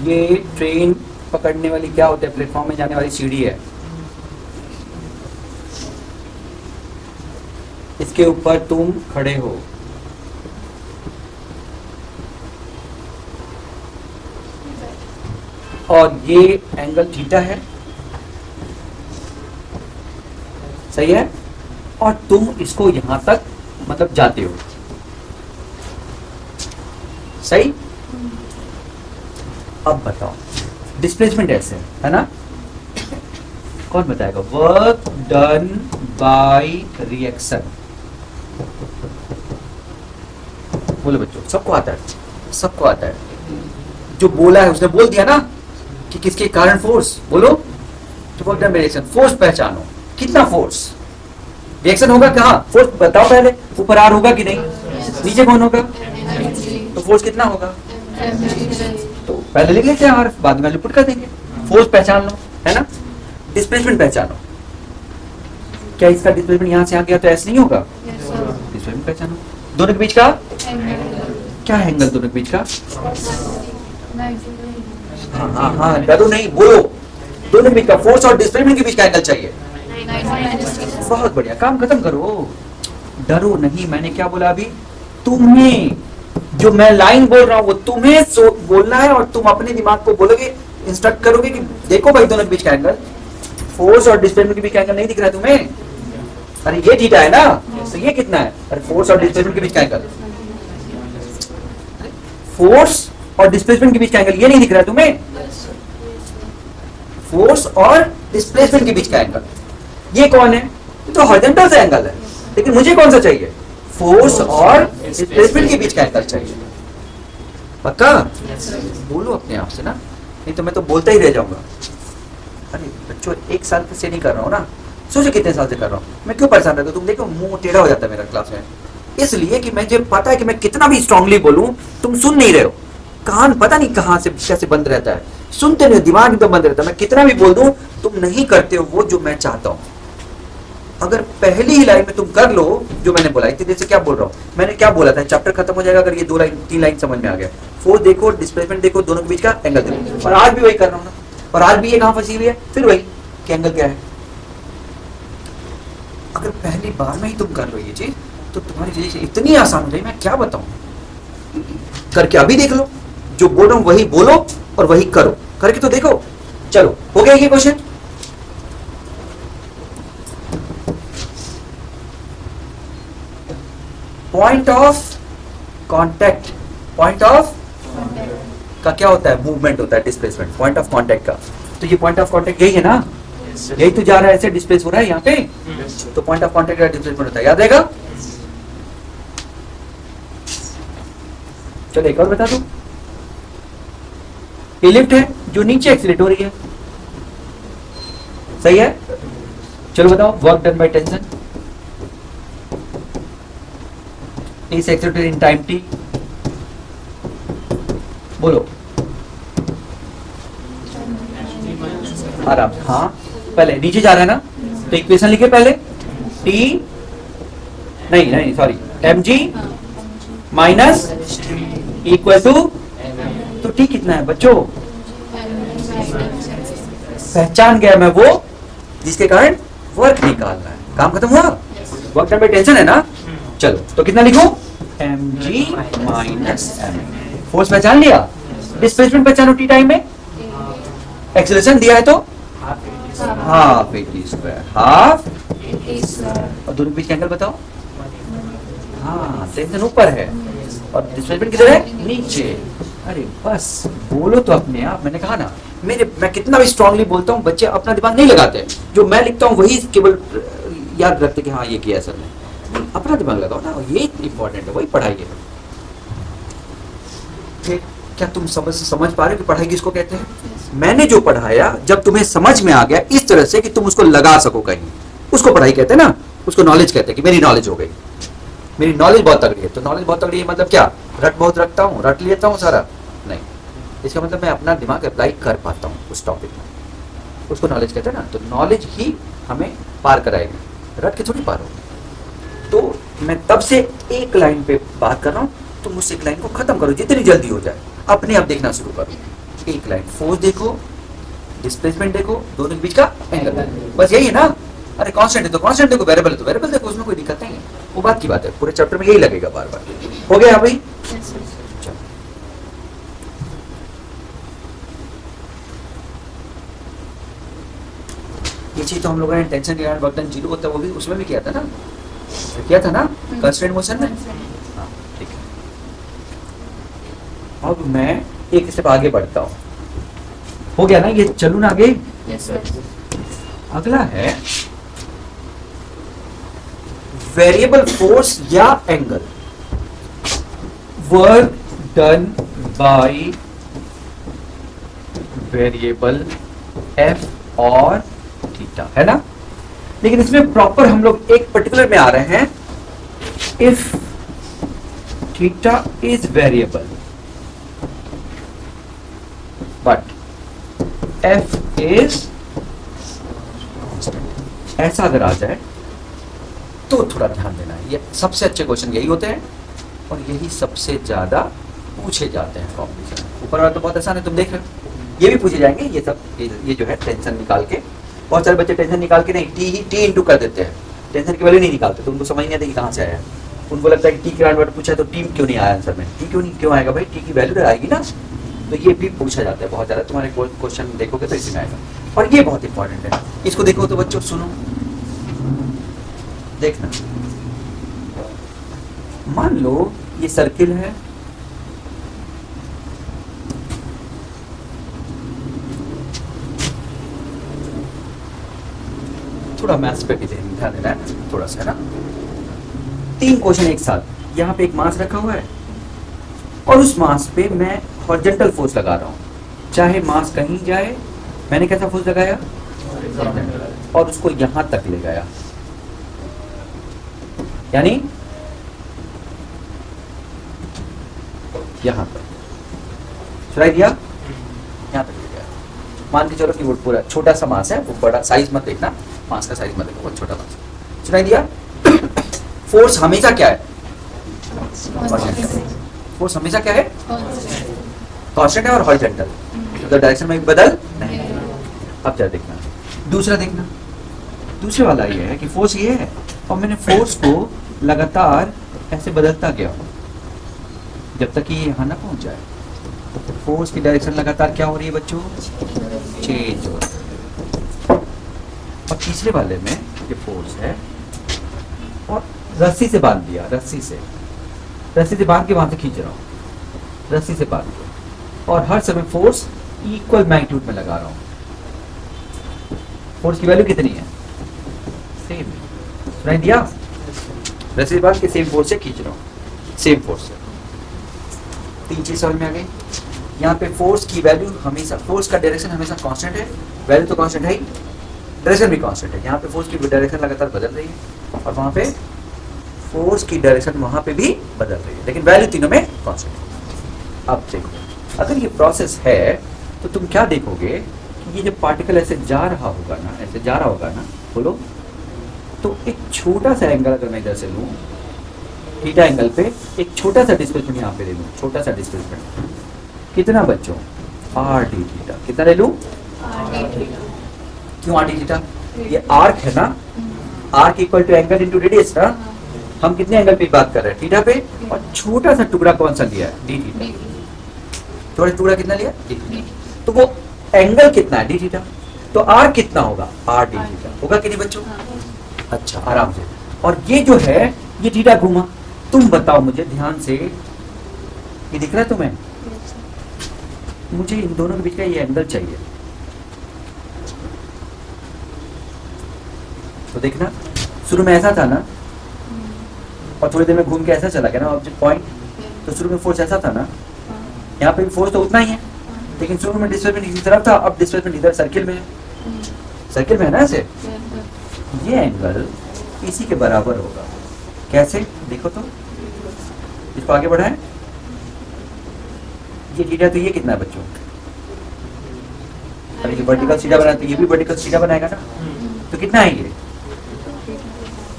ये ट्रेन पकड़ने वाली क्या होता है? प्लेटफॉर्म में जाने वाली सीढ़ी है। इसके ऊपर तुम खड़े हो। और ये एंगल थीटा है, सही है? और तुम इसको यहां तक मतलब जाते हो, सही? अब बताओ, डिस्प्लेसमेंट ऐसे है ना? कौन बताएगा? Work done by reaction. बोलो बच्चों, सबको आता है? सबको आता है। जो बोला है उसने बोल दिया ना कि किसके कारण फोर्स। बोलो, तो work done by reaction. Force पहचानो। कितना फोर्स? रिएक्शन होगा कहाँ? फोर्स बताओ पहले, ऊपर आर होगा कि नहीं? नीचे कौन होगा? तो फोर्स कितना होगा? तो पहले लिख लेते हैं आर, बाद में पुट कर देंगे। फोर्स पहचान लो, है ना? डिस्प्लेसमेंट पहचानो। क्या इसका डिस्प्लेसमेंट यहाँ से आ गया तो ऐसे नहीं होगा? डिस्प्लेसमेंट पहचानो। दोनों के बीच का क्या है एंगल? दोनों के बीच का हाँ हाँ हाँ, डरो नहीं, बोलो। दोनों के बीच का फोर्स और डिस्प्लेसमेंट के बीच का एंगल चाहिए। बहुत बढ़िया, काम खत्म करो, डरो नहीं। मैंने क्या बोला अभी? तुम्हें जो मैं लाइन बोल रहा हूँ वो तुम्हें बोलना है, और तुम अपने दिमाग को बोलोगे, इंस्ट्रक्ट करोगे कि देखो भाई दोनों के बीच का एंगल, फोर्स और डिस्प्लेसमेंट के बीच का एंगल नहीं दिख रहा है तुम्हें? अरे ये थीटा है ना, तो ये कितना है? अरे फोर्स और डिस्प्लेसमेंट के बीच का एंगल, फोर्स और डिस्प्लेसमेंट के बीच का एंगल ये नहीं दिख रहा है तुम्हें? फोर्स और डिस्प्लेसमेंट के बीच का एंगल ये कौन है? ये तो हॉरिजॉन्टल से एंगल है, लेकिन मुझे कौन सा चाहिए? फोर्स और डिस्प्लेसमेंट के बीच का एंगल चाहिए। पक्का? बोलो अपने आप से ना, नहीं तो मैं तो बोलता ही रह जाऊंगा। अरे बच्चों, एक साल से नहीं कर रहा हूँ ना, सोचो कितने साल से कर रहा हूँ। मैं क्यों परेशान रहता हूँ? तुम देखो मुंह टेढ़ा हो जाता है मेरा क्लास में, इसलिए कि मुझे पता है कि मैं कितना भी स्ट्रांगली बोलूं तुम सुन नहीं रहे हो। कान पता नहीं कहाँ से कैसे बंद रहता है, सुनते नहीं, दिमाग एकदम बंद रहता है। मैं कितना भी बोल दूं तुम नहीं करते हो वो जो मैं चाहता हूं। अगर पहली ही लाइन में तुम कर लो जो मैंने बोला, इतनी देर से क्या बोल रहा हूँ मैंने, क्या बोला था? चैप्टर खत्म हो जाएगा अगर ये 2 लाइन 3 लाइन समझ में आ गया। फोर्स देखो, डिस्प्लेसमेंट देखो, दोनों के बीच का एंगल देखो। और आज भी वही कर रहा हूँ ना, और आज भी ये कहाँ फंसी हुई है? फिर वही कि एंगल क्या है। अगर पहली बार में ही तुम कर लो ये चीज तो तुम्हारी लिए इतनी आसान हो जाए, मैं क्या बताऊं। करके अभी देख लो, जो बोल रहा हूं वही बोलो और वही करो, करके तो देखो। चलो, हो गया ये question? Point of contact, point of का क्या होता है? मूवमेंट होता है, डिस्प्लेसमेंट पॉइंट ऑफ कांटेक्ट का। तो ये पॉइंट ऑफ कांटेक्ट यही है ना, यही तो जा रहा है, ऐसे डिस्प्लेस हो रहा है यहाँ पे, तो पॉइंट ऑफ कांटेक्ट का डिस्प्लेसमेंट होता है, याद रहेगा? चलो एक और बता दो। ये लिफ्ट है जो नीचे एक्सीलरेट हो रही है, सही है? चलो बताओ, work done by tension is accelerated in time T. बोलो आराम। हाँ, पहले नीचे जा रहा है ना, तो इक्वेशन लिखे पहले, टी नहीं sorry, mg minus equal to, तो टी कितना है बच्चों? पहचान गया मैं, वो जिसके कारण वर्क निकालना है। काम खत्म हुआ? वर्क डन बाय टेंशन है ना। चलो तो कितना लिखूं? mg minus m। फोर्स पहचान लिया, डिस्प्लेसमेंट पहचानो टी टाइम में, एक्सेलरेशन दिया है तो हाफ एटी स्क्वायर, हाफ, और दोनों के बीच एंगल बताओ। हाँ, टेंशन ऊपर है और डिस्प्लेसमेंट किधर है? नीचे। अरे बस बोलो तो अपने आप। मैंने कहा ना, मैं कितना भी स्ट्रांगली बोलता हूँ, बच्चे अपना दिमाग नहीं लगाते। जो मैं लिखता हूँ वही केवल याद रखते कि हाँ ये किया सर ने। अपना दिमाग लगाओ ना, ये इंपॉर्टेंट है, वही पढ़ाई है। क्या तुम समझ पा रहे हो कि पढ़ाई किसको कहते हैं? मैंने जो पढ़ाया जब तुम्हें समझ में आ गया इस तरह से कि तुम उसको लगा सको कहीं, उसको पढ़ाई कहते हैं ना, उसको नॉलेज कहते हैं। कि मेरी नॉलेज हो गई, मेरी नॉलेज बहुत तगड़ी है। तो नॉलेज बहुत तगड़ी है मतलब क्या? रट बहुत रखता हूँ, रट लेता हूँ सारा? नहीं, इसका मतलब मैं अपना दिमाग अप्लाई कर पाता हूँ उस टॉपिक में, उसको नॉलेज कहते हैं ना। तो नॉलेज ही हमें पार कराएगी, रट के थोड़ी पार होगी। तो मैं तब से एक लाइन पे बात कर रहा हूँ, तुम उस एक लाइन को खत्म करो जितनी जल्दी हो जाए, अपने आप देखना शुरू करो। एक लाइन, फोर्स देखो, डिस्प्लेसमेंट देखो, दोनों के बीच का एंगल, बस यही है ना। अरे कांस्टेंट है तो कांस्टेंट देखो, वेरिएबल है तो वेरिएबल देखो, उसमें कोई दिक्कत नहीं है। वो बात की बात है, पूरे चैप्टर में यही लगेगा बार बार। हो गया भाई? ये चीज तो हम लोगों ने टेंशन के कारण वर्क डन 0 होता है, वो भी उसमें भी किया था ना, कंस्ट्रेंट मोशन में। हाँ ठीक है। अब मैं एक स्टेप आगे बढ़ता हूँ। हो गया ना ये? चलूं ना आगे? अगला है वेरिएबल फोर्स या angle, work done by variable F और थीटा, है ना। लेकिन इसमें प्रॉपर हम लोग एक पर्टिकुलर में आ रहे हैं, if theta is variable but F is, ऐसा अगर आ जाए तो थोड़ा ध्यान देना है। ये सबसे अच्छे क्वेश्चन यही होते हैं और यही सबसे ज्यादा पूछे जाते हैं कॉम्पिटिशन। ऊपर वाला तो बहुत आसान है, तुम देख रहे हो, ये भी पूछे जाएंगे। ये सब ये जो है टेंशन निकाल के, बहुत सारे बच्चे टेंशन निकाल के नहीं टी इंटू कर देते हैं, टेंशन की वैल्यू नहीं निकालते, तो उनको समझ नहीं आता कि कहाँ से आया। उनको लगता है कि टी के राउंड पूछा है तो टी क्यों नहीं आया आंसर में, टी क्यों आएगा भाई, टी की वैल्यू आएगी ना। तो ये भी पूछा जाता है बहुत ज्यादा, तुम्हारे क्वेश्चन देखोगे तो इसी में आएगा। और ये बहुत इंपॉर्टेंट है, इसको देखो तो बच्चों सुनो, देखना, मान लो ये सर्किल है, थोड़ा मैथ्स पे भी ध्यान देना है थोड़ा सा, है ना। 3 क्वेश्चन एक साथ, यहाँ पे एक मास रखा हुआ है और उस मास पे मैं हॉरिजॉन्टल फोर्स लगा रहा हूँ, चाहे मास कहीं जाए। मैंने कैसा फोर्स लगाया, और उसको यहां तक ले गया, यानी यहां पर सुनाई दिया, यहां तक ले गया। मान के चलो कि वो पूरा छोटा सा मास है, वो बड़ा साइज मत देखना, मास का साइज मत देखो, बहुत छोटा मास। सुनाई दिया। फोर्स हमेशा क्या है, फोर्स हमेशा क्या है, कांस्टेंट है और हॉरिजॉन्टल, तो डायरेक्शन में बदल नहीं। अब क्या देखना, दूसरा देखना, दूसरे वाला ये है कि फोर्स ये है और मैंने फोर्स को लगातार ऐसे बदलता गया जब तक कि ये यहाँ ना पहुंच जाए। तो फोर्स की डायरेक्शन लगातार क्या हो रही है बच्चों, चेंज हो रही है। और तीसरे वाले में ये फोर्स है और रस्सी से बांध दिया, रस्सी से बांध के वहां से खींच रहा हूँ, रस्सी से बांध के, और हर समय फोर्स इक्वल मैग्नीट्यूड में लगा रहा हूँ। फोर्स की वैल्यू कितनी है, सेम। सुनाई दिया, रस्सी से बांध के सेम फोर्स से खींच रहा हूँ, सेम फोर्स से। 3 चीज समझ में आ गई। यहाँ पे फोर्स की वैल्यू हमेशा, फोर्स का डायरेक्शन हमेशा कांस्टेंट है, वैल्यू तो कांस्टेंट है ही, डायरेक्शन भी कांस्टेंट है। यहाँ पे फोर्स की डायरेक्शन लगातार बदल रही है और वहां पे फोर्स की डायरेक्शन वहां पे भी बदल रही है, लेकिन वैल्यू तीनों में कांस्टेंट है। अब देखो, अगर ये प्रोसेस है तो तुम क्या देखोगे कि ये जब पार्टिकल ऐसे जा रहा होगा ना, ऐसे जा रहा होगा ना, बोलो, तो एक छोटा सा एंगल अगर मैं इधर से लूं, थीटा एंगल पे एक छोटा सा डिस्प्लेसमेंट यहाँ पे ले लूं, छोटा सा डिस्प्लेसमेंट, कितना बच्चों, आर डी थीटा। कितना ले लूं, क्यों आर डी थीटा, ये आर्क है ना, arc equal to angle into radius ना। हम कितने एंगल पे बात कर रहे हैं, थीटा पे, और छोटा सा टुकड़ा कौन सा लिया है, डी थीटा। थोड़ा टुकड़ा कितना लिया, डी थीटा। तो वो एंगल कितना है, डी थीटा, तो आर कितना होगा, आर डी थीटा होगा कि नहीं बच्चों। अच्छा, आराम से। और ये जो है ये थीटा घूमा, तुम बताओ मुझे ध्यान से, ये दिख रहा है तुम्हें, मुझे इन दोनों के बीच का ये एंगल चाहिए। तो देखना, शुरू में ऐसा था ना, और थोड़ी देर में घूम के ऐसा चला गया ना ऑब्जेक्ट पॉइंट, तो शुरू में फोर्स ऐसा था ना, यहाँ पे भी फोर्स तो उतना ही है, लेकिन शुरू में डिस्प्लेसमेंट इसी तरफ था, अब डिस्प्लेसमेंट इधर सर्किल में है, सर्किल में है ना ऐसे। ये एंगल इसी के बराबर होगा, कैसे देखो तो, इसको आगे बढ़ाएं, ये थीटा, तो ये कितना है बच्चों, अरे ये वर्टिकल सीधा बनाया तो ये भी वर्टिकल सीधा बनाएगा ना, तो कितना है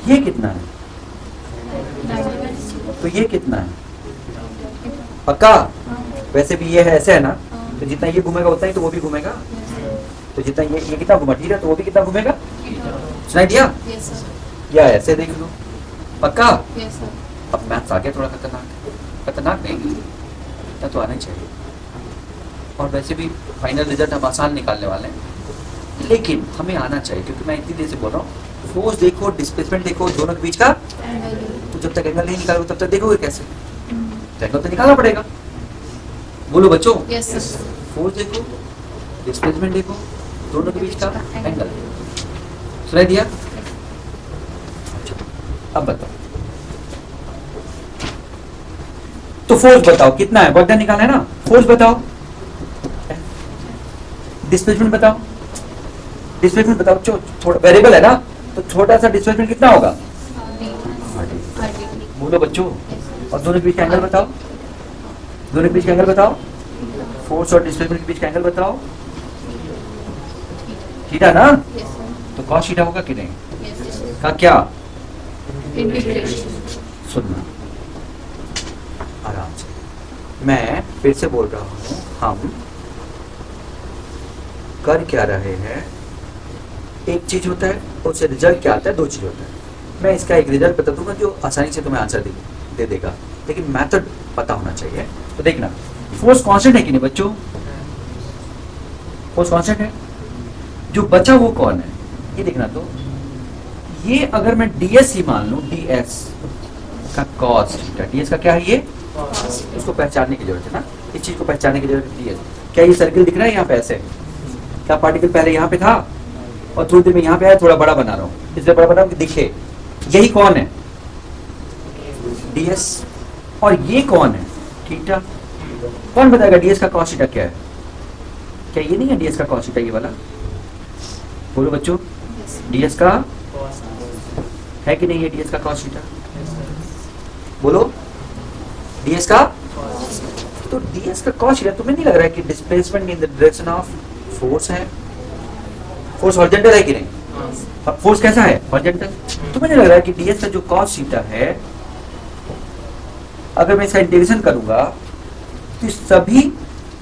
ये कितना है, तो ये कितना है, पक्का। वैसे भी ये है ऐसे है ना, तो जितना ये घूमेगा उतना ही तो वो भी घूमेगा, तो जितना ये कितना घुमा थीटा, तो वो भी कितना घूमेगा, सुनाई दिया, या ऐसे देख लो, पक्का। अब मैथ्स आ गया थोड़ा खतरनाक नहीं, इतना तो आना ही चाहिए। और वैसे भी फाइनल रिजल्ट हम आसान निकालने वाले हैं, लेकिन हमें आना चाहिए, क्योंकि मैं इतनी देर से बोल रहा हूँ, फोर्स देखो, डिस्प्लेसमेंट देखो, दोनों के बीच का, तो जब तक एंगल नहीं निकालोगे तब तक देखोगे कैसे, एंगल तो निकालना पड़ेगा। बोलो बच्चों, फोर्स देखो, डिस्प्लेसमेंट देखो, दोनों के बीच का एंगल, सुनाई दिया। अब बताओ, तो फोर्स बताओ कितना है, वर्क डन निकालना है ना, फोर्स बताओ, डिस्प्लेसमेंट बताओ, डिस्प्लेसमेंट बताओ, थोड़ा वेरिएबल है ना, तो छोटा सा डिस्प्लेसमेंट कितना होगा? बोलो बच्चों। और दोनों के बीच का एंगल बताओ, दोनों के बीच का एंगल बताओ, फोर्स और डिस्प्लेसमेंट के बीच का एंगल बताओ। थीटा ना, तो कॉस थीटा होगा कि नहीं? का क्या? सुनना आराम से, मैं फिर से बोल रहा हूं, हम कर क्या रहे हैं? एक चीज होता है, उससे रिजल्ट क्या आता है, दो चीज होता है। मैं इसका एक रिजल्ट बता दूंगा जो आसानी से तुम्हें आंसर दे देगा, लेकिन मेथड पता होना चाहिए। तो देखना, फोर्स कांस्टेंट है कि नहीं बच्चों? फोर्स कांस्टेंट है। जो बचा वो कौन है, ये देखना। तो ये अगर मैं ds ही मान लूं, ds का cos थीटा, ds का क्या है ये? उसको पहचानने की जरूरत है ना, इस चीज को पहचानने की जरूरत है। ds क्या ये सर्किल दिख रहा है यहाँ पे ऐसे? क्या पार्टिकल पहले यहाँ पे था और थोड़ी देर में यहाँ पे आया, थोड़ा बड़ा बना रहा हूँ, इसलिए बड़ा बना रहा हूँ कि दिखे। यही कौन है? ds। और ये कौन है? थीटा। कौन बताएगा ds का cos थीटा क्या है? क्या ये नहीं है ds का cos थीटा, ये वाला? बोलो बच्चों, ds का है कि नहीं? ये ds का cos थीटा, बोलो ds का। तो ds का cos थीटा तुम्हें नहीं लग रहा है कि displacement in the direction of force है? फोर्स हॉरिजॉन्टल है कि नहीं? अब फोर्स कैसा है? हॉरिजॉन्टल। तुम्हें नहीं लग रहा है कि ds का जो cos थीटा है, अगर मैं इसका इंटीग्रेशन करूंगा तो सभी,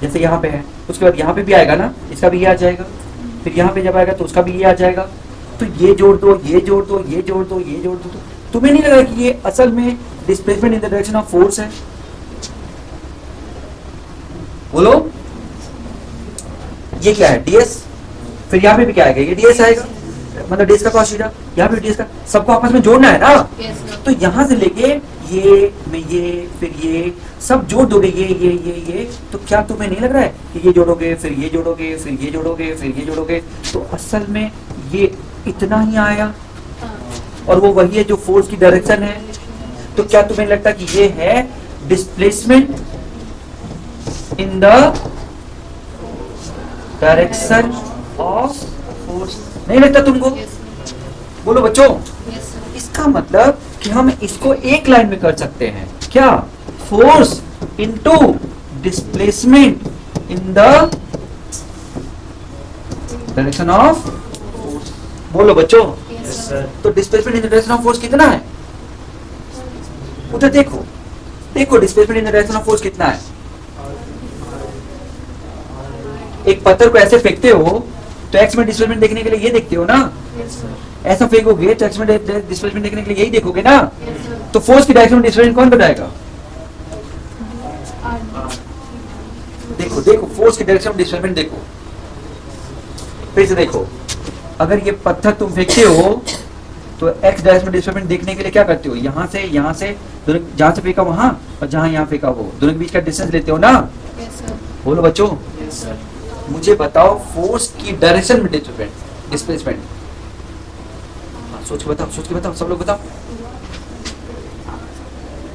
जैसे यहाँ पे है, उसके बाद यहाँ पे भी आएगा ना, इसका भी ये आ जाएगा, फिर यहाँ पे जब आएगा तो उसका भी ये आ जाएगा, तो ये जोड़ दो, ये जोड़ दो, ये जोड़ दो, ये जोड़ दो। तो तुम्हें नहीं लगा कि ये असल में displacement in the direction of force है? बोलो, ये क्या है? ds। फिर यहाँ पे भी क्या आएगा? ये ds आएगा, मतलब ds का cos थीटा, यहाँ पे ds का, सबको आपस में जोड़ना है ना। तो यहाँ से लेके ये में ये, फिर ये सब जोड़ दोगे, ये, तो क्या तुम्हें नहीं लग रहा है कि ये जोड़ोगे, फिर ये जोड़ोगे, फिर ये जोड़ोगे, फिर ये जोड़ोगे, तो असल में ये इतना ही आया, और वो वही है जो फोर्स की डायरेक्शन है। तो क्या तुम्हें लगता कि ये है displacement in the direction of force? नहीं लगता तुमको? बोलो बच्चों। इसका मतलब कि हम इसको एक लाइन में कर सकते हैं, क्या? Force into displacement in the direction of force. बोलो बच्चों। तो displacement in the direction of force कितना है? उधर देखो, देखो displacement in the direction of force कितना है। एक पत्थर को ऐसे फेंकते हो तो एक्स में डिस्प्लेसमेंट देखने के लिए ये देखते हो ना, ऐसा फेंकोगे तो एक्स में डिस्प्लेसमेंट देखने के लिए यही देखोगे ना। तो फोर्स की डायरेक्शन में डिस्प्लेसमेंट कौन बताएगा? देखो देखो, फोर्स की डायरेक्शन में डिस्प्लेसमेंट देखो, फिर से देखो। अगर ये पत्थर तुम फेंकते हो तो एक्स डायरेक्शन में डिस्प्लेसमेंट देखने के लिए क्या करते हो? यहाँ से जहाँ से फेंका वहां और जहाँ यहाँ फेंका वो, दोनों के बीच का डिस्टेंस लेते हो ना। बोलो बच्चों। मुझे बताओ फोर्स की डायरेक्शन में डिस्प्लेसमेंट। सोच के बताओ, सोच के बताओ, सब लोग बताओ।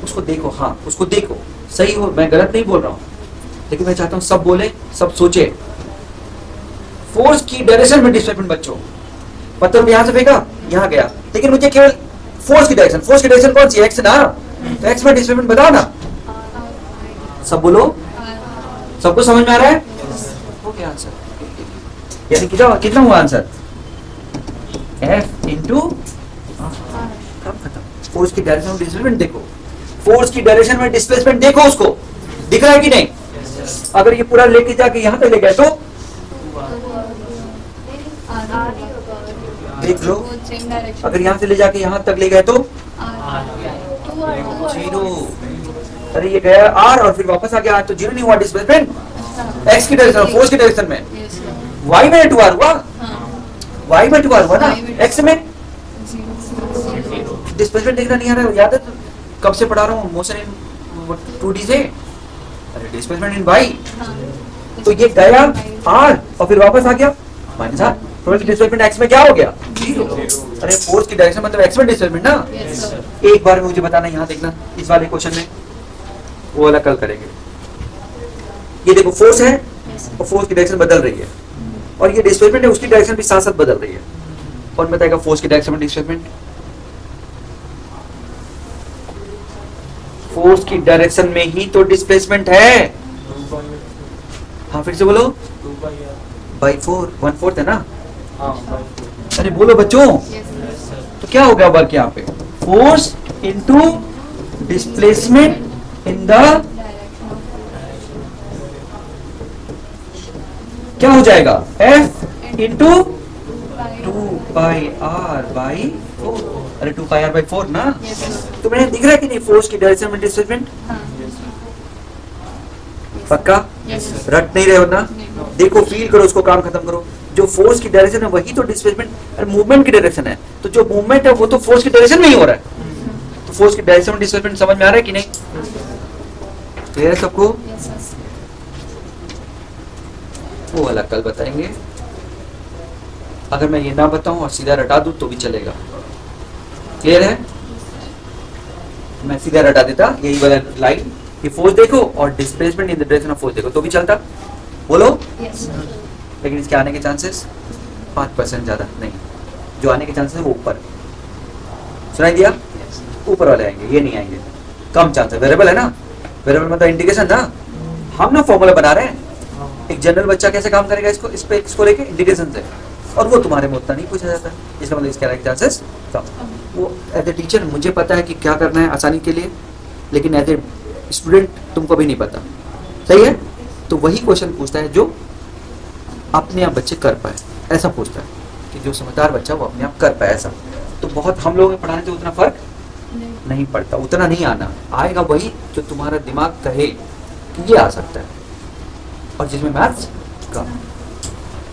उसको देखो, हाँ उसको देखो, सही हो, मैं गलत नहीं बोल रहा हूँ, लेकिन मैं चाहता हूँ सब बोले, सब सोचे। फोर्स की डायरेक्शन में डिस्प्लेसमेंट बच्चों, पत्थर को यहाँ से फेंका, यहाँ गया, लेकिन मुझे केवल फोर्स की डायरेक्शन कौन सी? एक्स ना। तो एक्स में डिस्प्लेसमेंट बताओ ना, सब बोलो। सबको समझ में आ रहा है? हो गया आंसर। यानी कितना हुआ आंसर? F इंटू खत्म। फोर्स की डायरेक्शन में डिस्प्लेसमेंट देखो, फोर्स की डायरेक्शन में डिस्प्लेसमेंट देखो, उसको दिख रहा है कि नहीं? अगर ये पूरा लेके जाके यहाँ तक ले गए तो देख लो, अगर यहाँ से ले जाके यहाँ तक ले गए तो 0। अरे ये गया R और फिर वापस आ गया, तो 0 नहीं हुआ डिस्प्लेसमेंट एक्स की डायरेक्शन, फोर्स की डायरेक्शन में। y में 2r हुआ, y में 2r हुआ ना, x में डिस्प्लेसमेंट देखना नहीं आ रहा है, याद है? तो कब से पढ़ा रहा हूँ, मोशन इन 2D से। अरे डिस्प्लेसमेंट इन y, तो ये गया r और फिर वापस आ गया -r, तो डिस्प्लेसमेंट x में क्या हो गया? 0। अरे फोर्स की डायरेक्शन मतलब x में डिस्प्लेसमेंट ना। एक बार में मुझे बताना, यहाँ देखना इस वाले क्वेश्चन में, वो वाला कल करेंगे। ये देखो फोर्स है और फोर्स की डायरेक्शन बदल रही है, और ये डिस्प्लेसमेंट है, उसकी डायरेक्शन भी साथ साथ बदल रही है, कौन बताएगा फोर्स की डायरेक्शन में डिस्प्लेसमेंट? फोर्स की डायरेक्शन में ही तो डिस्प्लेसमेंट है। हाँ फिर से बोलो। 2/4 1/4 है ना? अरे बोलो बच्चों, तो क्या हो गया वर्क यहाँ पे? Force into displacement in the, क्या हो जाएगा? F into 2πr/4। अरे 2πr/4 ना? तो मैंने दिख रहा है कि नहीं फोर्स की डायरेक्शन में डिस्प्लेसमेंट? पक्का? रट नहीं रहे हो ना? देखो फील करो उसको, काम खत्म करो। जो फोर्स की डायरेक्शन है वही तो डिस्प्लेसमेंट मूवमेंट की डायरेक्शन है। तो जो मूवमेंट है वो तो फोर्स की डायरेक्शन में ही हो रहा है। तो फोर्स की डायरेक्शन में डिस्प्लेसमेंट समझ में आ रहा है कि नहीं? क्लियर है सबको? वो वाला कल बताएंगे। अगर मैं ये ना बताऊं और सीधा रटा दूं तो भी चलेगा। क्लियर है? मैं सीधा रटा देता यही वाला लाइन, ये फोर्स देखो और displacement in the direction of force देखो तो भी चलता। बोलो। लेकिन इसके आने के चांसेस 5% ज्यादा नहीं। जो आने के चांसेस है वो ऊपर, सुनाई दिया? ऊपर वाले आएंगे, ये नहीं आएंगे। कम चांस है। वेरिएबल है ना? वेरिएबल मतलब इंडिकेशन ना। हम ना फॉर्मूला बना रहे हैं। एक जनरल बच्चा कैसे काम करेगा इसको, इस पे इसको लेके इंडिकेशन से, और वो तुम्हारे में उतना नहीं पूछा जाता। इसका मतलब इसके आने के चांसेस कम। वो एज ए टीचर मुझे पता है कि क्या करना है आसानी के लिए, लेकिन एज ए स्टूडेंट तुमको भी नहीं पता। सही है? तो वही क्वेश्चन पूछता है जो अपने आप बच्चे कर पाए, ऐसा पूछता है कि जो समझदार बच्चा वो अपने आप कर पाए ऐसा। तो बहुत हम लोगों में पढ़ाने से उतना फर्क नहीं पड़ता, उतना नहीं आना आएगा वही जो तुम्हारा दिमाग कहे कि ये आ सकता है, और जिसमें मैथ्स कम।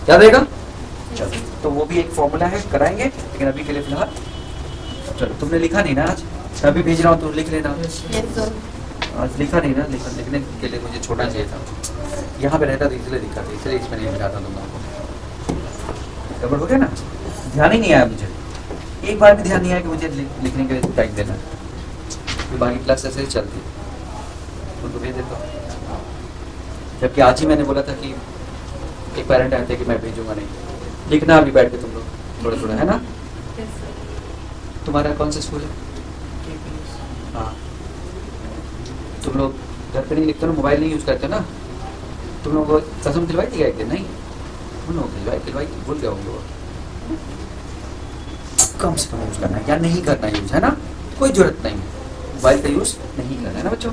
याद रहेगा? चलो, तो वो भी एक फॉर्मूला है, कराएंगे। लेकिन अभी के लिए फिलहाल चलो, तुमने लिखा नहीं ना आज? मैं अभी भेज रहा हूँ, तुम लिख लेना। आज लिखा नहीं ना? लिखने के लिए मुझे छोटा चाहिए था, यहाँ पे रहता तो इसलिए दिखा था, इसलिए इसमें नहीं दिखाता तुम लोगों को। गड़बड़ हो गया ना? ध्यान ही नहीं आया मुझे, एक बार भी ध्यान नहीं आया कि मुझे लिखने के लिए टाइम देना है। तो बाकी क्लास ऐसे ही चलती, उनको भेज देता हूँ। जबकि आज ही मैंने बोला था कि एक पेरेंट आए थे कि मैं भेजूंगा नहीं, लिखना अभी बैठ के तुम लोग थोड़ा थोड़ा, है ना? तुम्हारा कौन सा स्कूल है? हाँ, तुम लोग घर पे नहीं लिखते ना, मोबाइल नहीं यूज करते ना? तुम लोग को कसम दिलवाई थी एक दिन? नहीं, तुम लोग दिलवाई भूल गए होंगे वो। कम से कम यूज करना है या नहीं करना यूज, है ना? कोई जरूरत नहीं है, मोबाइल का यूज नहीं करना है ना बच्चों?